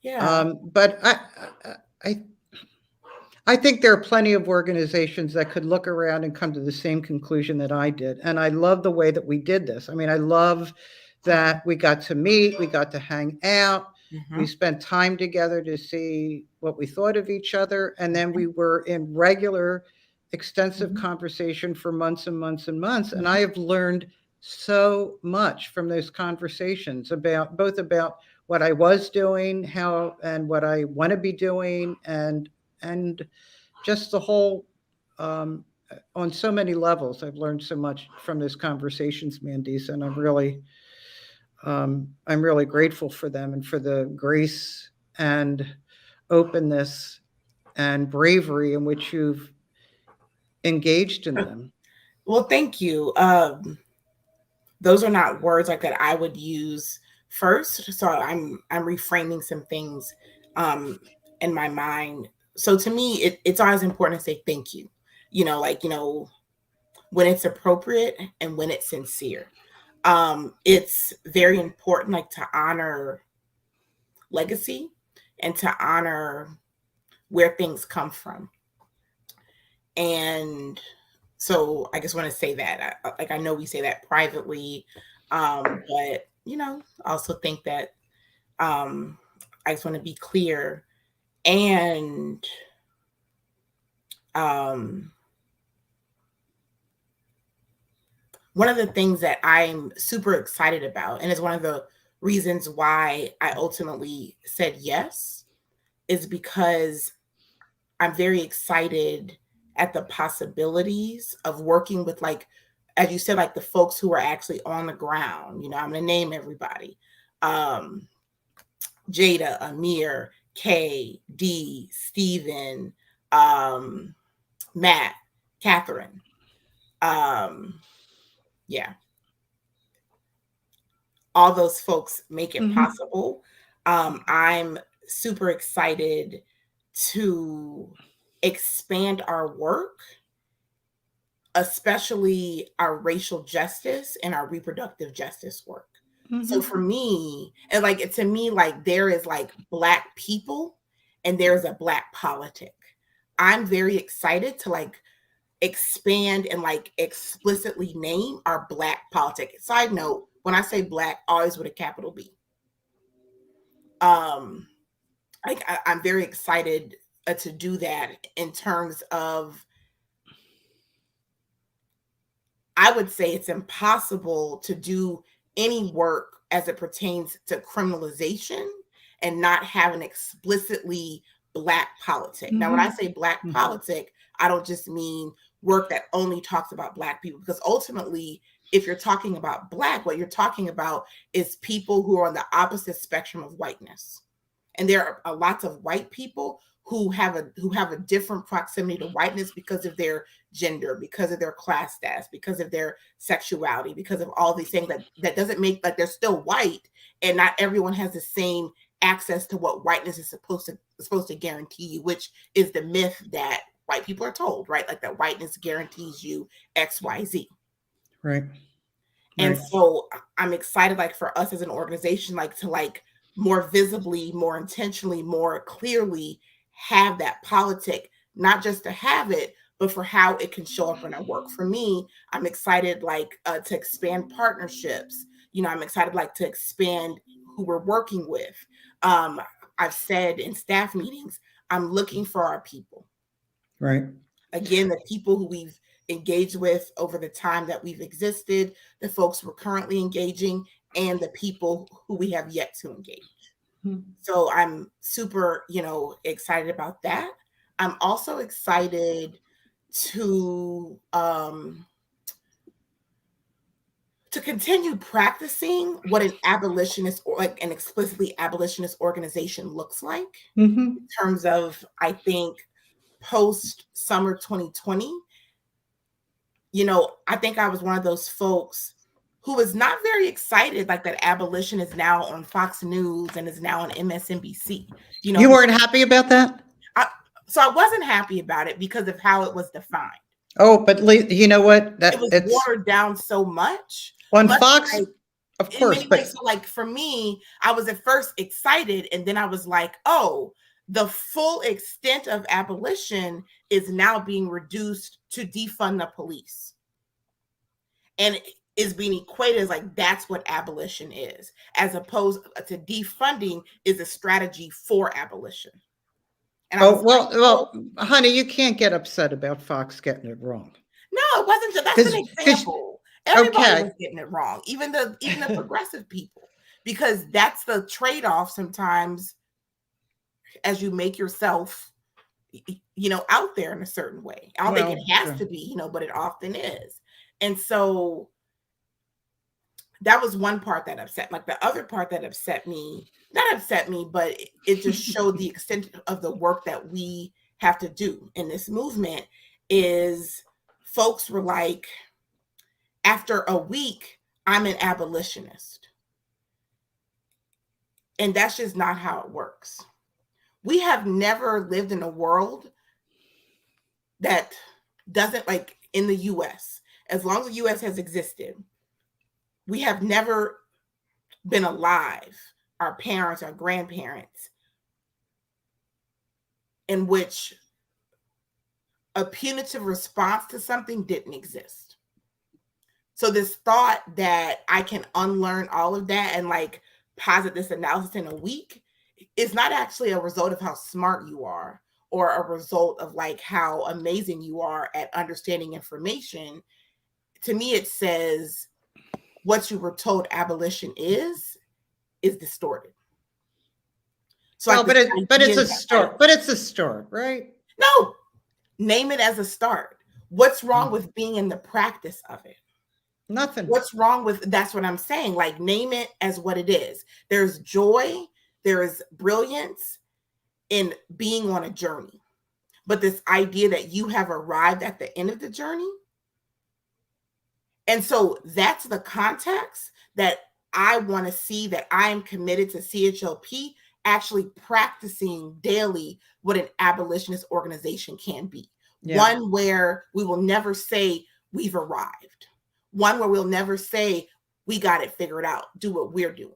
S1: Yeah.
S2: But I, I think there are plenty of organizations that could look around and come to the same conclusion that I did. And I love the way that we did this. I mean, I love that we got to meet, we got to hang out, we
S1: Hmm.
S2: spent time together to see what we thought of each other. And then we were in regular, extensive
S1: Hmm.
S2: conversation for months and months and months. And I
S1: Hmm.
S2: have learned so much from those conversations about both about what I was doing, how and what I want to be doing, and just the whole, on so many levels. I've learned so much from those conversations, Mandisa, and I'm really grateful for them and for the grace and openness and bravery in which you've engaged in them.
S1: Well, thank you. Those are not words like that I would use first. So I'm reframing some things um in my mind. So to me, it's always important to say thank you. When it's appropriate and when it's sincere. It's very important, like, to honor legacy and to honor where things come from. And so I just want to say that, I know we say that privately, but I also think that um, I just want to be clear. And um, one of the things that I'm super excited about, and is one of the reasons why I ultimately said yes, is because I'm very excited at the possibilities of working with, like, as you said, like the folks who are actually on the ground. I'm going to name everybody: um, Jada, Amir, Kay, D, Steven, um, Matt, Catherine. Um, yeah, all those folks make it
S2: Mm-hmm.
S1: possible. I'm super excited to expand our work, especially our racial justice and our reproductive justice work. So
S2: Mm-hmm.
S1: for me, and like to me, like, there is like Black people and there's a Black politic. I'm very excited to like expand and like explicitly name our Black politic. Side note, when I say Black, always with a capital B. Um, I'm very excited to do that in terms of, I would say it's impossible to do any work as it pertains to criminalization and not have an explicitly Black politic. Now, when I
S2: Mm-hmm.
S1: say Black politic, I don't just mean work that only talks about Black people, because ultimately, if you're talking about Black, what you're talking about is people who are on the opposite spectrum of whiteness. And there are lots of white people who have a different proximity to whiteness because of their gender, because of their class status, because of their sexuality, because of all these things that doesn't make, like, they're still white, and not everyone has the same access to what whiteness is supposed to guarantee you, which is the myth that white people are told, right? Like, that whiteness guarantees you XYZ.
S2: Right.
S1: And
S2: Right.
S1: so I'm excited, like, for us as an organization, like, to like more visibly, more intentionally, more clearly have that politic, not just to have it, but for how it can show up in our work. For me, I'm excited, like, to expand partnerships. I'm excited, like, to expand who we're working with. Um, I've said in staff meetings, I'm looking for our people.
S2: Right.
S1: Again, the people who we've engaged with over the time that we've existed, the folks we're currently engaging, and the people who we have yet to engage. So I'm super, excited about that. I'm also excited to continue practicing what an abolitionist, or like an explicitly abolitionist organization, looks like,
S2: Mm-hmm.
S1: in terms of, I think, post summer 2020. I think I was one of those folks who is not very excited, like that abolition is now on Fox News and is now on MSNBC. You know,
S2: You weren't happy about that?
S1: I, so I wasn't happy about it because of how it was defined.
S2: Oh, but you know what?
S1: It
S2: That
S1: was
S2: it's
S1: watered down so much,
S2: on
S1: much
S2: Fox,
S1: like
S2: of
S1: in
S2: course,
S1: many ways.
S2: but
S1: So, like for me, I was at first excited, and then I was like, oh, the full extent of abolition is now being reduced to defund the police. And is being equated as like that's what abolition is, as opposed to defunding is a strategy for abolition. And I was
S2: oh
S1: like, oh,
S2: honey, you can't get upset about Fox getting it wrong.
S1: no, it wasn't. That's an
S2: Because
S1: example. Everybody
S2: okay,
S1: was getting it wrong, even the progressive people, because that's the trade-off sometimes as you make yourself, out there in a certain way. I don't think
S2: well,
S1: it has
S2: true.
S1: to be, but it often is. And so that was one part that upset. Like the other part that upset me, not upset me, but it just showed the extent of the work that we have to do in this movement is folks were like, after a week, I'm an abolitionist. And that's just not how it works. We have never lived in a world that doesn't, like in the US, as long as the US has existed, we have never been alive, our parents, our grandparents, in which a punitive response to something didn't exist. So this thought that I can unlearn all of that and like posit this analysis in a week is not actually a result of how smart you are or a result of like how amazing you are at understanding information. To me, it says what you were told abolition is distorted. So
S2: Well,
S1: like
S2: but it's a
S1: that, like,
S2: start. But it's a start, right?
S1: no, name it as a start. What's wrong
S2: Mm.
S1: with being in the practice of it?
S2: Nothing.
S1: What's wrong with that's what I'm saying. Like name it as what it is. There's joy, there is brilliance in being on a journey. But this idea that you have arrived at the end of the journey. And so that's the context that I want to see, that I am committed to CHLP actually practicing daily what an abolitionist organization can be.
S2: Yeah.
S1: One where we will never say we've arrived. One where we'll never say we got it figured out, do what we're doing.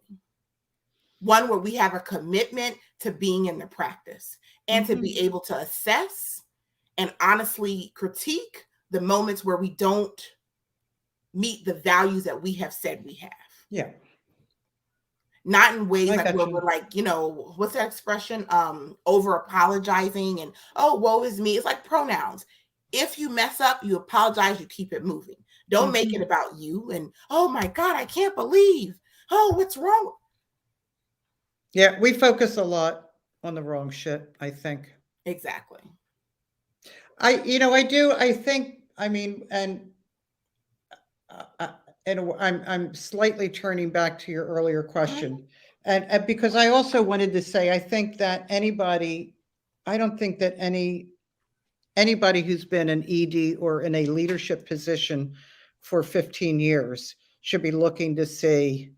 S1: One where we have a commitment to being in the practice and to be able to assess and honestly critique the moments where we don't meet the values that we have said we have.
S2: Yeah.
S1: Not in ways like where
S2: you.
S1: we're like, what's that expression? Over apologizing and, oh, woe is me. It's like pronouns. If you mess up, you apologize, you keep it moving. Don't make it about you and, oh my God, I can't believe. Oh, what's wrong?
S2: Yeah, we focus a lot on the wrong shit, I think.
S1: Exactly.
S2: I do. I think, I mean, and I'm slightly turning back to your earlier question. And because I also wanted to say, I think that I don't think that anybody who's been an ED or in a leadership position for 15 years should be looking to see,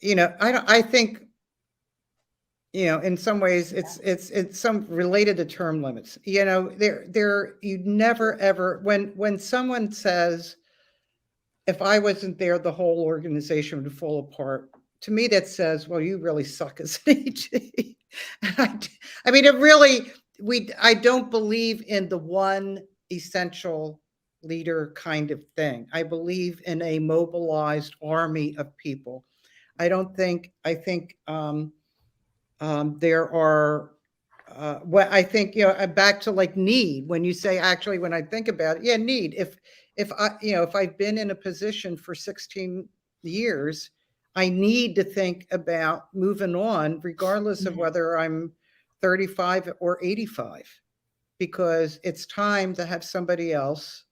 S2: I think, in some ways it's some related to term limits. You never ever, when someone says, if I wasn't there, the whole organization would fall apart. To me, that says, well, you really suck as an ED. I mean, I don't believe in the one essential leader kind of thing. I believe in a mobilized army of people. I think there are, I think, back to like need, when you say, actually, when I think about it, yeah, need. If I've been in a position for 16 years, I need to think about moving on, regardless of whether I'm 35 or 85, because it's time to have somebody else.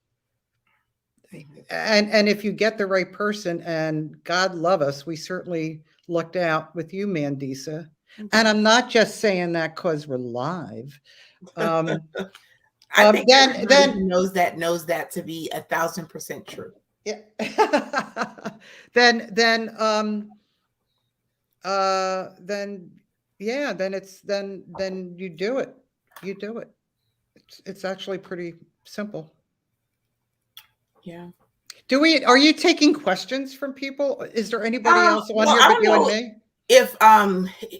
S2: And if you get the right person, and God love us, we certainly lucked out with you, Mandisa. And I'm not just saying that because we're live.
S1: I think everybody who knows that to be 1,000% true.
S2: Yeah. Then yeah, then you do it. You do it. It's actually pretty simple.
S1: Yeah.
S2: Are you taking questions from people? Is there anybody else on
S1: Well,
S2: here
S1: I
S2: but
S1: don't
S2: you and
S1: know
S2: me?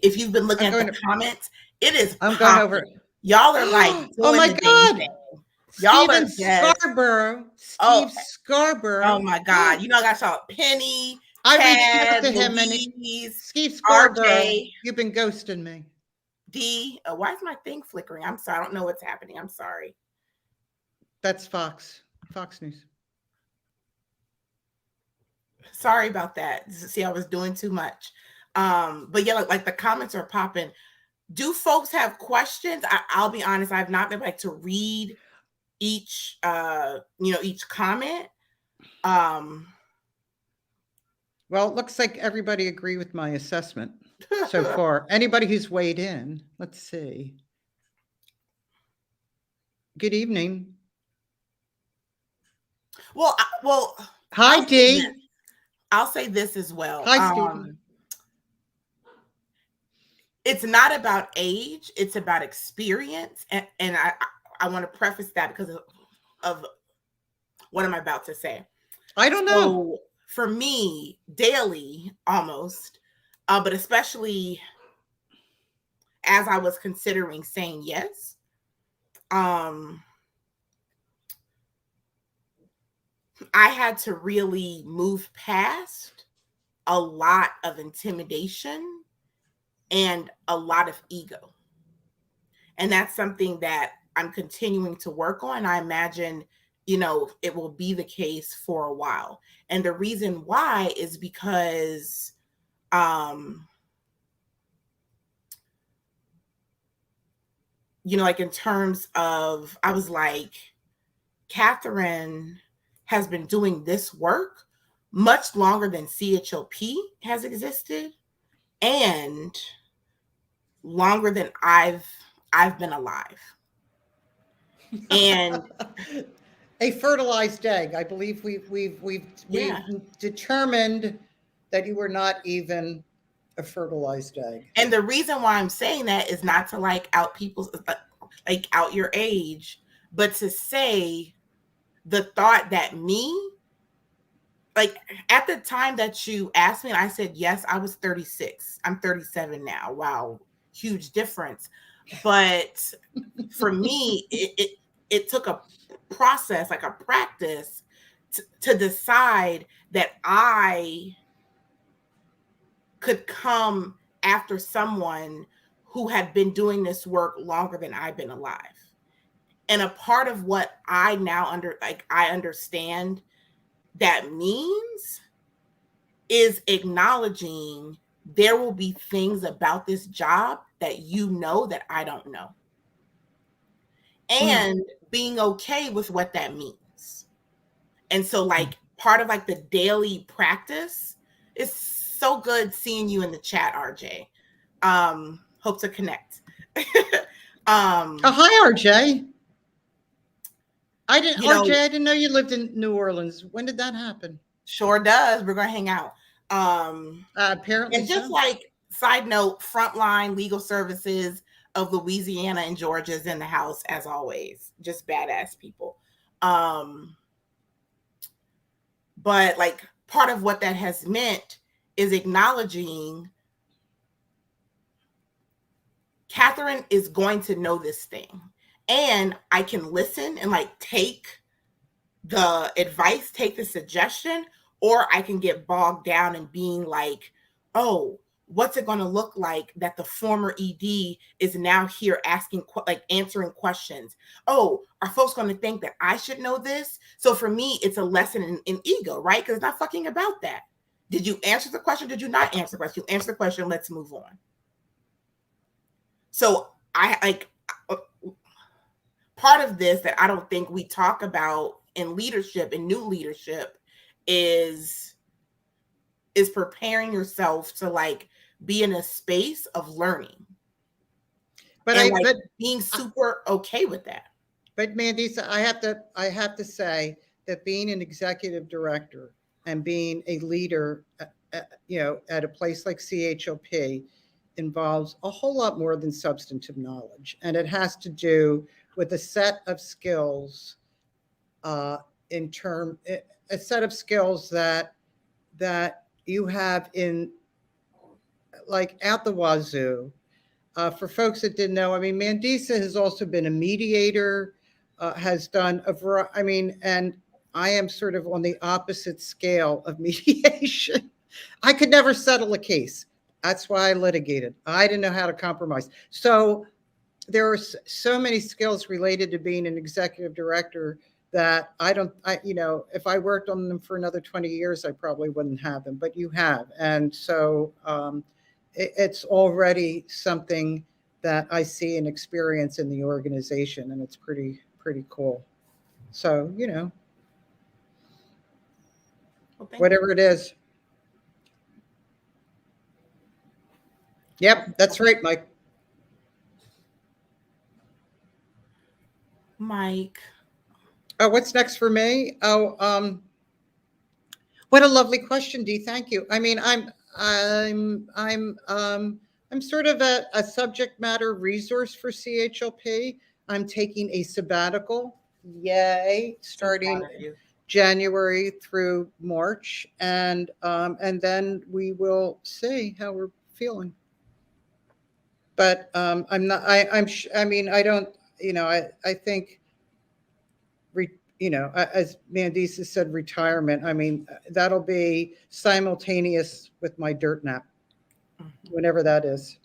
S1: if you've been looking
S2: I'm
S1: at the
S2: going to
S1: comments, it is
S2: I'm going over.
S1: popping. Y'all are like
S2: Oh
S1: doing
S2: my
S1: the dang
S2: God.
S1: thing. Y'all are
S2: Stephen
S1: just
S2: Scarborough.
S1: oh
S2: Steve
S1: oh
S2: Scarborough.
S1: my God. You know, I got y'all Penny,
S2: I reached out
S1: Chad,
S2: to him and
S1: Louise,
S2: Steve Scarborough,
S1: RJ,
S2: you've been ghosting me.
S1: D. Why is my thing flickering? I'm sorry. I don't know what's happening. I'm sorry.
S2: That's Fox News.
S1: Sorry about that. See, I was doing too much. But yeah, like the comments are popping. Do folks have questions? I'll be honest, I've not been like to read each each comment. Um
S2: Well, it looks like everybody agree with my assessment so far. Anybody who's weighed in, let's see. Good evening.
S1: well,
S2: Hi,
S1: I'll say this.
S2: D.
S1: I'll say this as well.
S2: Hi, Stephen.
S1: It's not about age, it's about experience. And I want to preface that because of what I'm about to say.
S2: I don't know.
S1: So for me, daily almost, but especially as I was considering saying yes, I had to really move past a lot of intimidation and a lot of ego. And that's something that I'm continuing to work on. I imagine, it will be the case for a while. And the reason why is because like in terms of, I was like, Catherine has been doing this work much longer than CHLP has existed and longer than I've been alive. And
S2: A fertilized egg. I believe we've
S1: yeah.
S2: determined that you were not even a fertilized egg.
S1: And the reason why I'm saying that is not to like out people's like out your age, but to say the thought that me, like at the time that you asked me and I said yes, I was 36. I'm 37 now. Wow, huge difference. But for me, it took a process, like a practice to decide that I could come after someone who had been doing this work longer than I've been alive. And a part of what I now I understand that means is acknowledging there will be things about this job that that I don't know. And being okay with what that means. And so like part of like the daily practice is so good seeing you in the chat, RJ. Hope to connect.
S2: Hi, RJ. RJ, I didn't know you lived in New Orleans. When did that happen?
S1: Sure does. We're gonna hang out.
S2: Apparently
S1: And just
S2: so.
S1: like side note, Frontline Legal Services of Louisiana and Georgia is in the house as always. Just badass people. But like part of what that has meant is acknowledging Catherine is going to know this thing. And I can listen and like take the advice, take the suggestion, or I can get bogged down in being like, oh, what's it going to look like that the former ED is now here answering questions? Oh, are folks going to think that I should know this? So for me, it's a lesson in ego, right? Because it's not fucking about that. Did you answer the question? Did you not answer the question? You answer the question. Let's move on. So I like part of this that I don't think we talk about in leadership and new leadership is preparing yourself to like be in a space of learning. But being super okay with that.
S2: But Mandisa, I have to say that being an executive director and being a leader, at a place like CHLP involves a whole lot more than substantive knowledge, and it has to do with a set of skills, uh, in term a set of skills that you have in, like, out the wazoo. For folks that didn't know, I mean, Mandisa has also been a mediator, has done a variety. I mean, and I am sort of on the opposite scale of mediation. I could never settle a case. That's why I litigated. I didn't know how to compromise. So there are so many skills related to being an executive director that if I worked on them for another 20 years, I probably wouldn't have them, but you have. And so it's already something that I see and experience in the organization, and it's pretty cool. So,
S1: Well,
S2: whatever it is. Yep, that's right, Mike.
S1: Mike.
S2: Oh, what's next for me? Oh, what a lovely question, Dee. Thank you. I mean, I'm sort of a subject matter resource for CHLP. I'm taking a sabbatical. Yay! Starting January through March, and then we will see how we're feeling. But I'm not. I mean, I don't. I think. As Mandisa said, retirement. I mean, that'll be simultaneous with my dirt nap, whenever that is.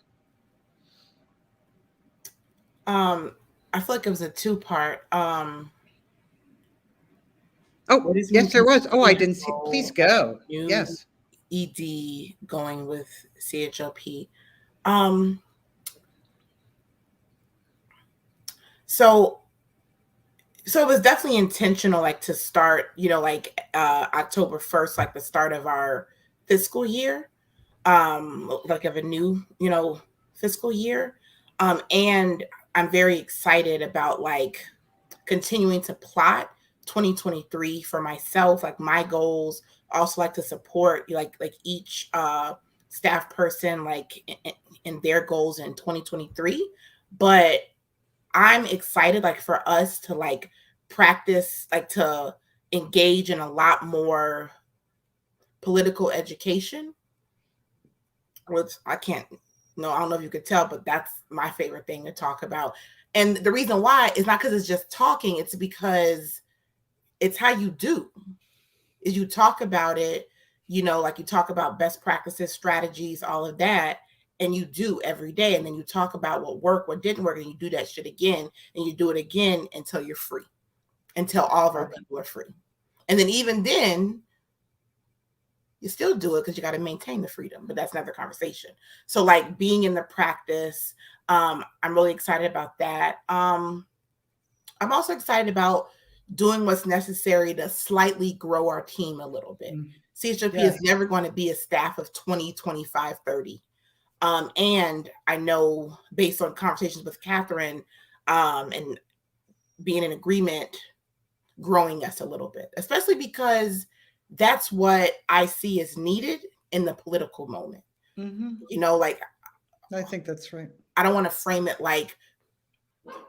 S1: I feel like it was a two-part.
S2: Oh, yes, there was. Oh, I didn't see. Please go. Yes.
S1: ED going with CHLP. So it was definitely intentional, like to start, October 1st, like the start of our fiscal year, like of a new, fiscal year. And I'm very excited about like continuing to plot 2023 for myself, like my goals. Also like to support like each staff person like in their goals in 2023. But I'm excited like for us to like practice, like to engage in a lot more political education, which I don't know if you could tell, but that's my favorite thing to talk about. And the reason why is not because it's just talking, it's because it's how you do. Is you talk about it, like you talk about best practices, strategies, all of that, and you do every day. And then you talk about what worked, what didn't work, and you do that shit again, and you do it again until you're free, until all of our people are free. And then even then, you still do it because you got to maintain the freedom, but that's another conversation. So like being in the practice, I'm really excited about that. I'm also excited about doing what's necessary to slightly grow our team a little bit. CHLP is never going to be a staff of 20, 25, 30. And I know based on conversations with Catherine and being in agreement, growing us a little bit, especially because that's what I see is needed in the political moment. Like
S2: I think that's right.
S1: I don't want to frame it like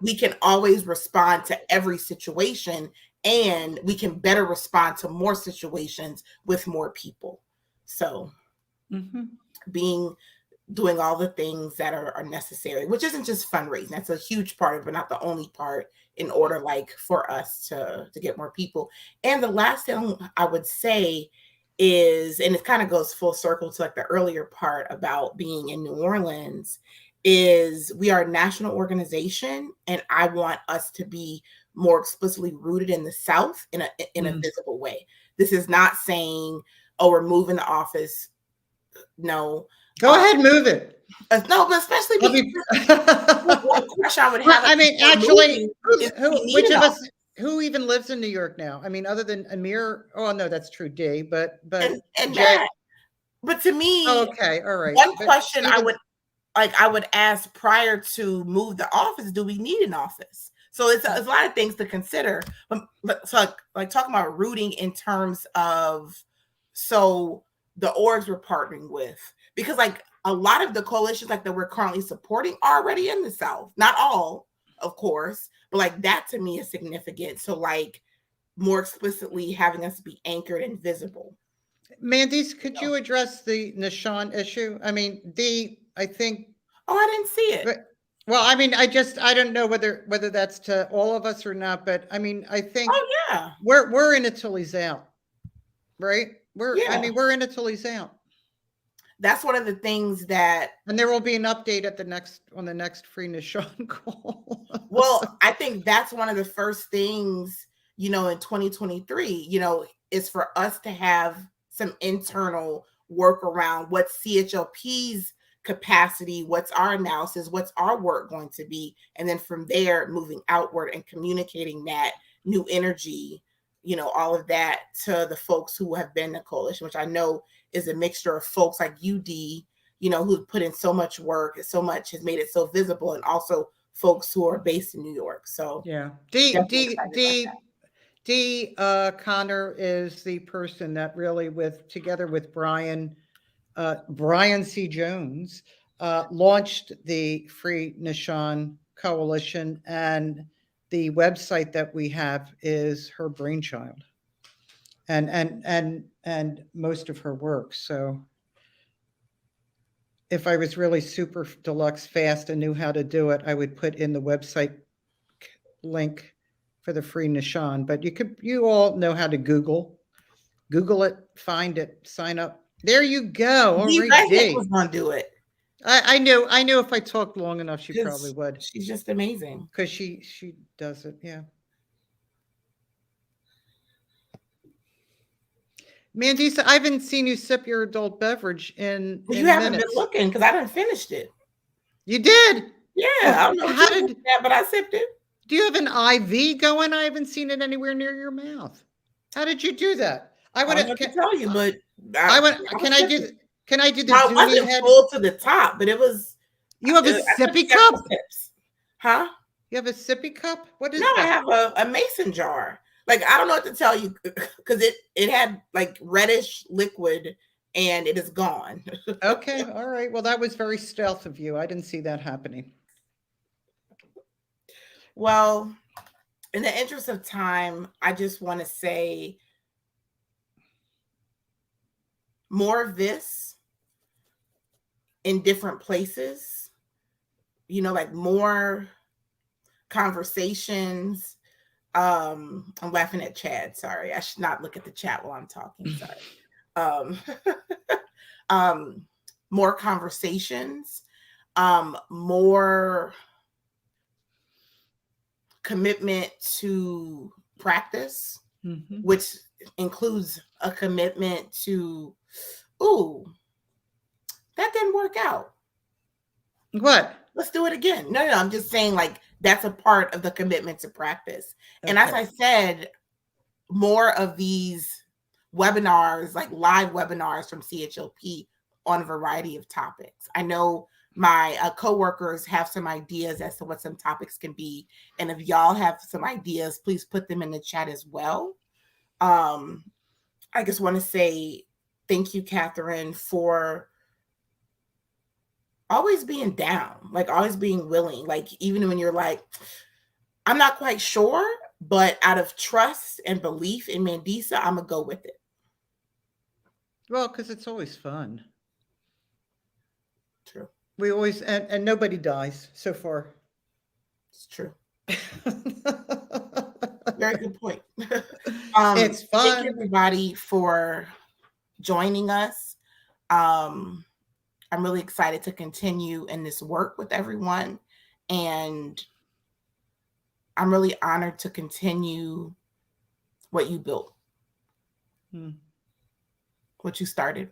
S1: we can always respond to every situation, and we can better respond to more situations with more people. So doing all the things that are necessary, which isn't just fundraising. That's a huge part of it, but not the only part, in order like for us to get more people. And the last thing I would say is, and it kind of goes full circle to like the earlier part about being in New Orleans, is we are a national organization, and I want us to be more explicitly rooted in the South in a visible way. This is not saying, oh, we're moving the office. No.
S2: Go ahead, move it.
S1: No, but especially one question I would have.
S2: I mean, actually, which of us, who even lives in New York now? I mean, other than Amir. Oh no, that's true, D. But
S1: and Jay. But to me,
S2: okay, all right.
S1: One question I would ask prior to move the office: do we need an office? So it's a lot of things to consider. But so like talking about rooting in terms of, so the orgs we're partnering with, because like a lot of the coalitions like that we're currently supporting are already in the South. Not all, of course, but like that to me is significant. So like more explicitly having us be anchored and visible.
S2: Mandisa, could you address the Nishan issue? I mean, I think.
S1: Oh, I didn't see it.
S2: Well, I mean, I don't know whether that's to all of us or not, but I mean, I think.
S1: Oh yeah,
S2: we're in until he's out, right?
S1: Yeah.
S2: I mean, we're in until he's out.
S1: That's one of the things that.
S2: And there will be an update on the next Free Nishan call.
S1: Well, I think that's one of the first things, in 2023, is for us to have some internal work around what CHLP's capacity, what's our analysis, what's our work going to be, and then from there moving outward and communicating that new energy, all of that to the folks who have been in the coalition, which I know is a mixture of folks like UD, who've put in so much work, so much has made it so visible, and also folks who are based in New York. So
S2: yeah, Connor is the person that really, together with Brian C. Jones, launched the Free Nishan Coalition, and the website that we have is her brainchild, and most of her work. So if I was really super deluxe fast and knew how to do it, I would put in the website link for the Free Nishan. But you all know how to Google it, find it, sign up. There you go. All right,
S1: Dee was going to do it.
S2: I knew if I talked long enough, she probably would.
S1: She's just amazing.
S2: Because she does it, yeah. Mandisa, I haven't seen you sip your adult beverage in
S1: you haven't been looking because I done finished it.
S2: You did?
S1: Yeah. I don't know how did that, but I sipped it.
S2: Do you have an IV going? I haven't seen it anywhere near your mouth. How did you do that?
S1: I want to tell you, but
S2: can I do the
S1: I wasn't
S2: head?
S1: Full to the top, but it was.
S2: You have a sippy cup?
S1: Huh?
S2: You have a sippy cup? What is
S1: that? I have a mason jar. Like, I don't know what to tell you because it had like reddish liquid and it is gone.
S2: Okay. All right. Well, that was very stealth of you. I didn't see that happening.
S1: Well, in the interest of time, I just want to say more of this in different places, like more conversations. I'm laughing at Chad. Sorry. I should not look at the chat while I'm talking. Sorry. More conversations, more commitment to practice, which includes a commitment to, that didn't work out.
S2: What?
S1: Let's do it again. No, I'm just saying, like, that's a part of the commitment to practice. Okay. And as I said, more of these webinars, like live webinars from CHLP on a variety of topics. I know my coworkers have some ideas as to what some topics can be. And if y'all have some ideas, please put them in the chat as well. I just want to say thank you, Catherine, for always being down, like always being willing, like even when you're like, I'm not quite sure, but out of trust and belief in Mandisa, I'm going to go with it.
S2: Well, because it's always fun.
S1: True.
S2: We always, and nobody dies so far.
S1: It's true. Very good point.
S2: It's fun.
S1: Thank you, everybody, for joining us. I'm really excited to continue in this work with everyone. And I'm really honored to continue what you built, what you started.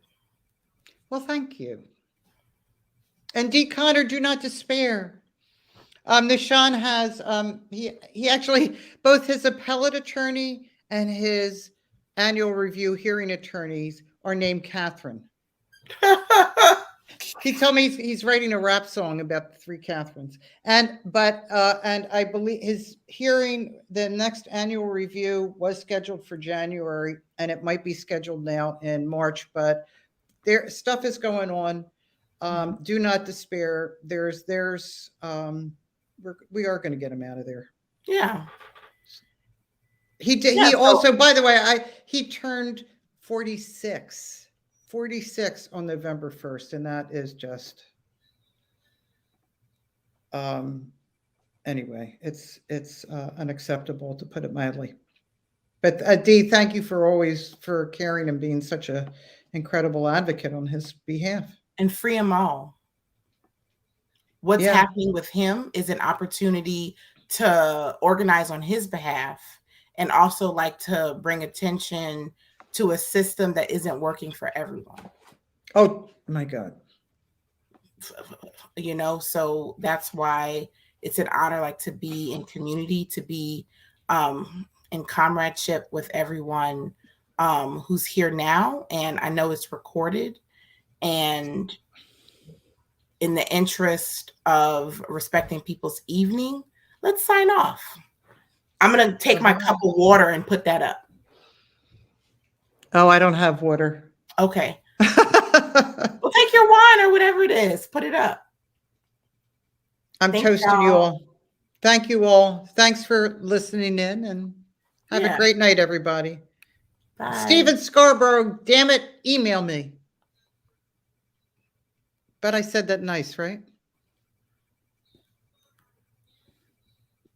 S2: Well, thank you. And D. Connor, do not despair. Nishan has, he actually, both his appellate attorney and his annual review hearing attorneys are named Catherine. He told me he's writing a rap song about the three Catherines. And I believe his hearing, the next annual review was scheduled for January, and it might be scheduled now in March, but there stuff is going on. Do not despair. We are going to get him out of there.
S1: Yeah.
S2: He did.
S1: Yeah,
S2: He
S1: so-
S2: also, by the way, he turned 46 on November 1st, and that is just anyway, it's unacceptable, to put it mildly. But Dee, thank you for caring and being such a incredible advocate on his behalf.
S1: And free them all. What's
S2: Yeah.
S1: happening with him is an opportunity to organize on his behalf, and also like to bring attention to a system that isn't working for everyone.
S2: Oh my God.
S1: You know, so that's why it's an honor, like, to be in community, to be in comradeship with everyone who's here now. And I know it's recorded, and in the interest of respecting people's evening, let's sign off. I'm going to take my cup of water and put that up.
S2: Oh, I don't have water.
S1: Okay. Well, take your wine or whatever it is. Put it up.
S2: I'm toasting you all. Thank you all. Thanks for listening in, and have a great night, everybody. Bye. Stephen Scarborough, damn it, email me. But I said that nice, right?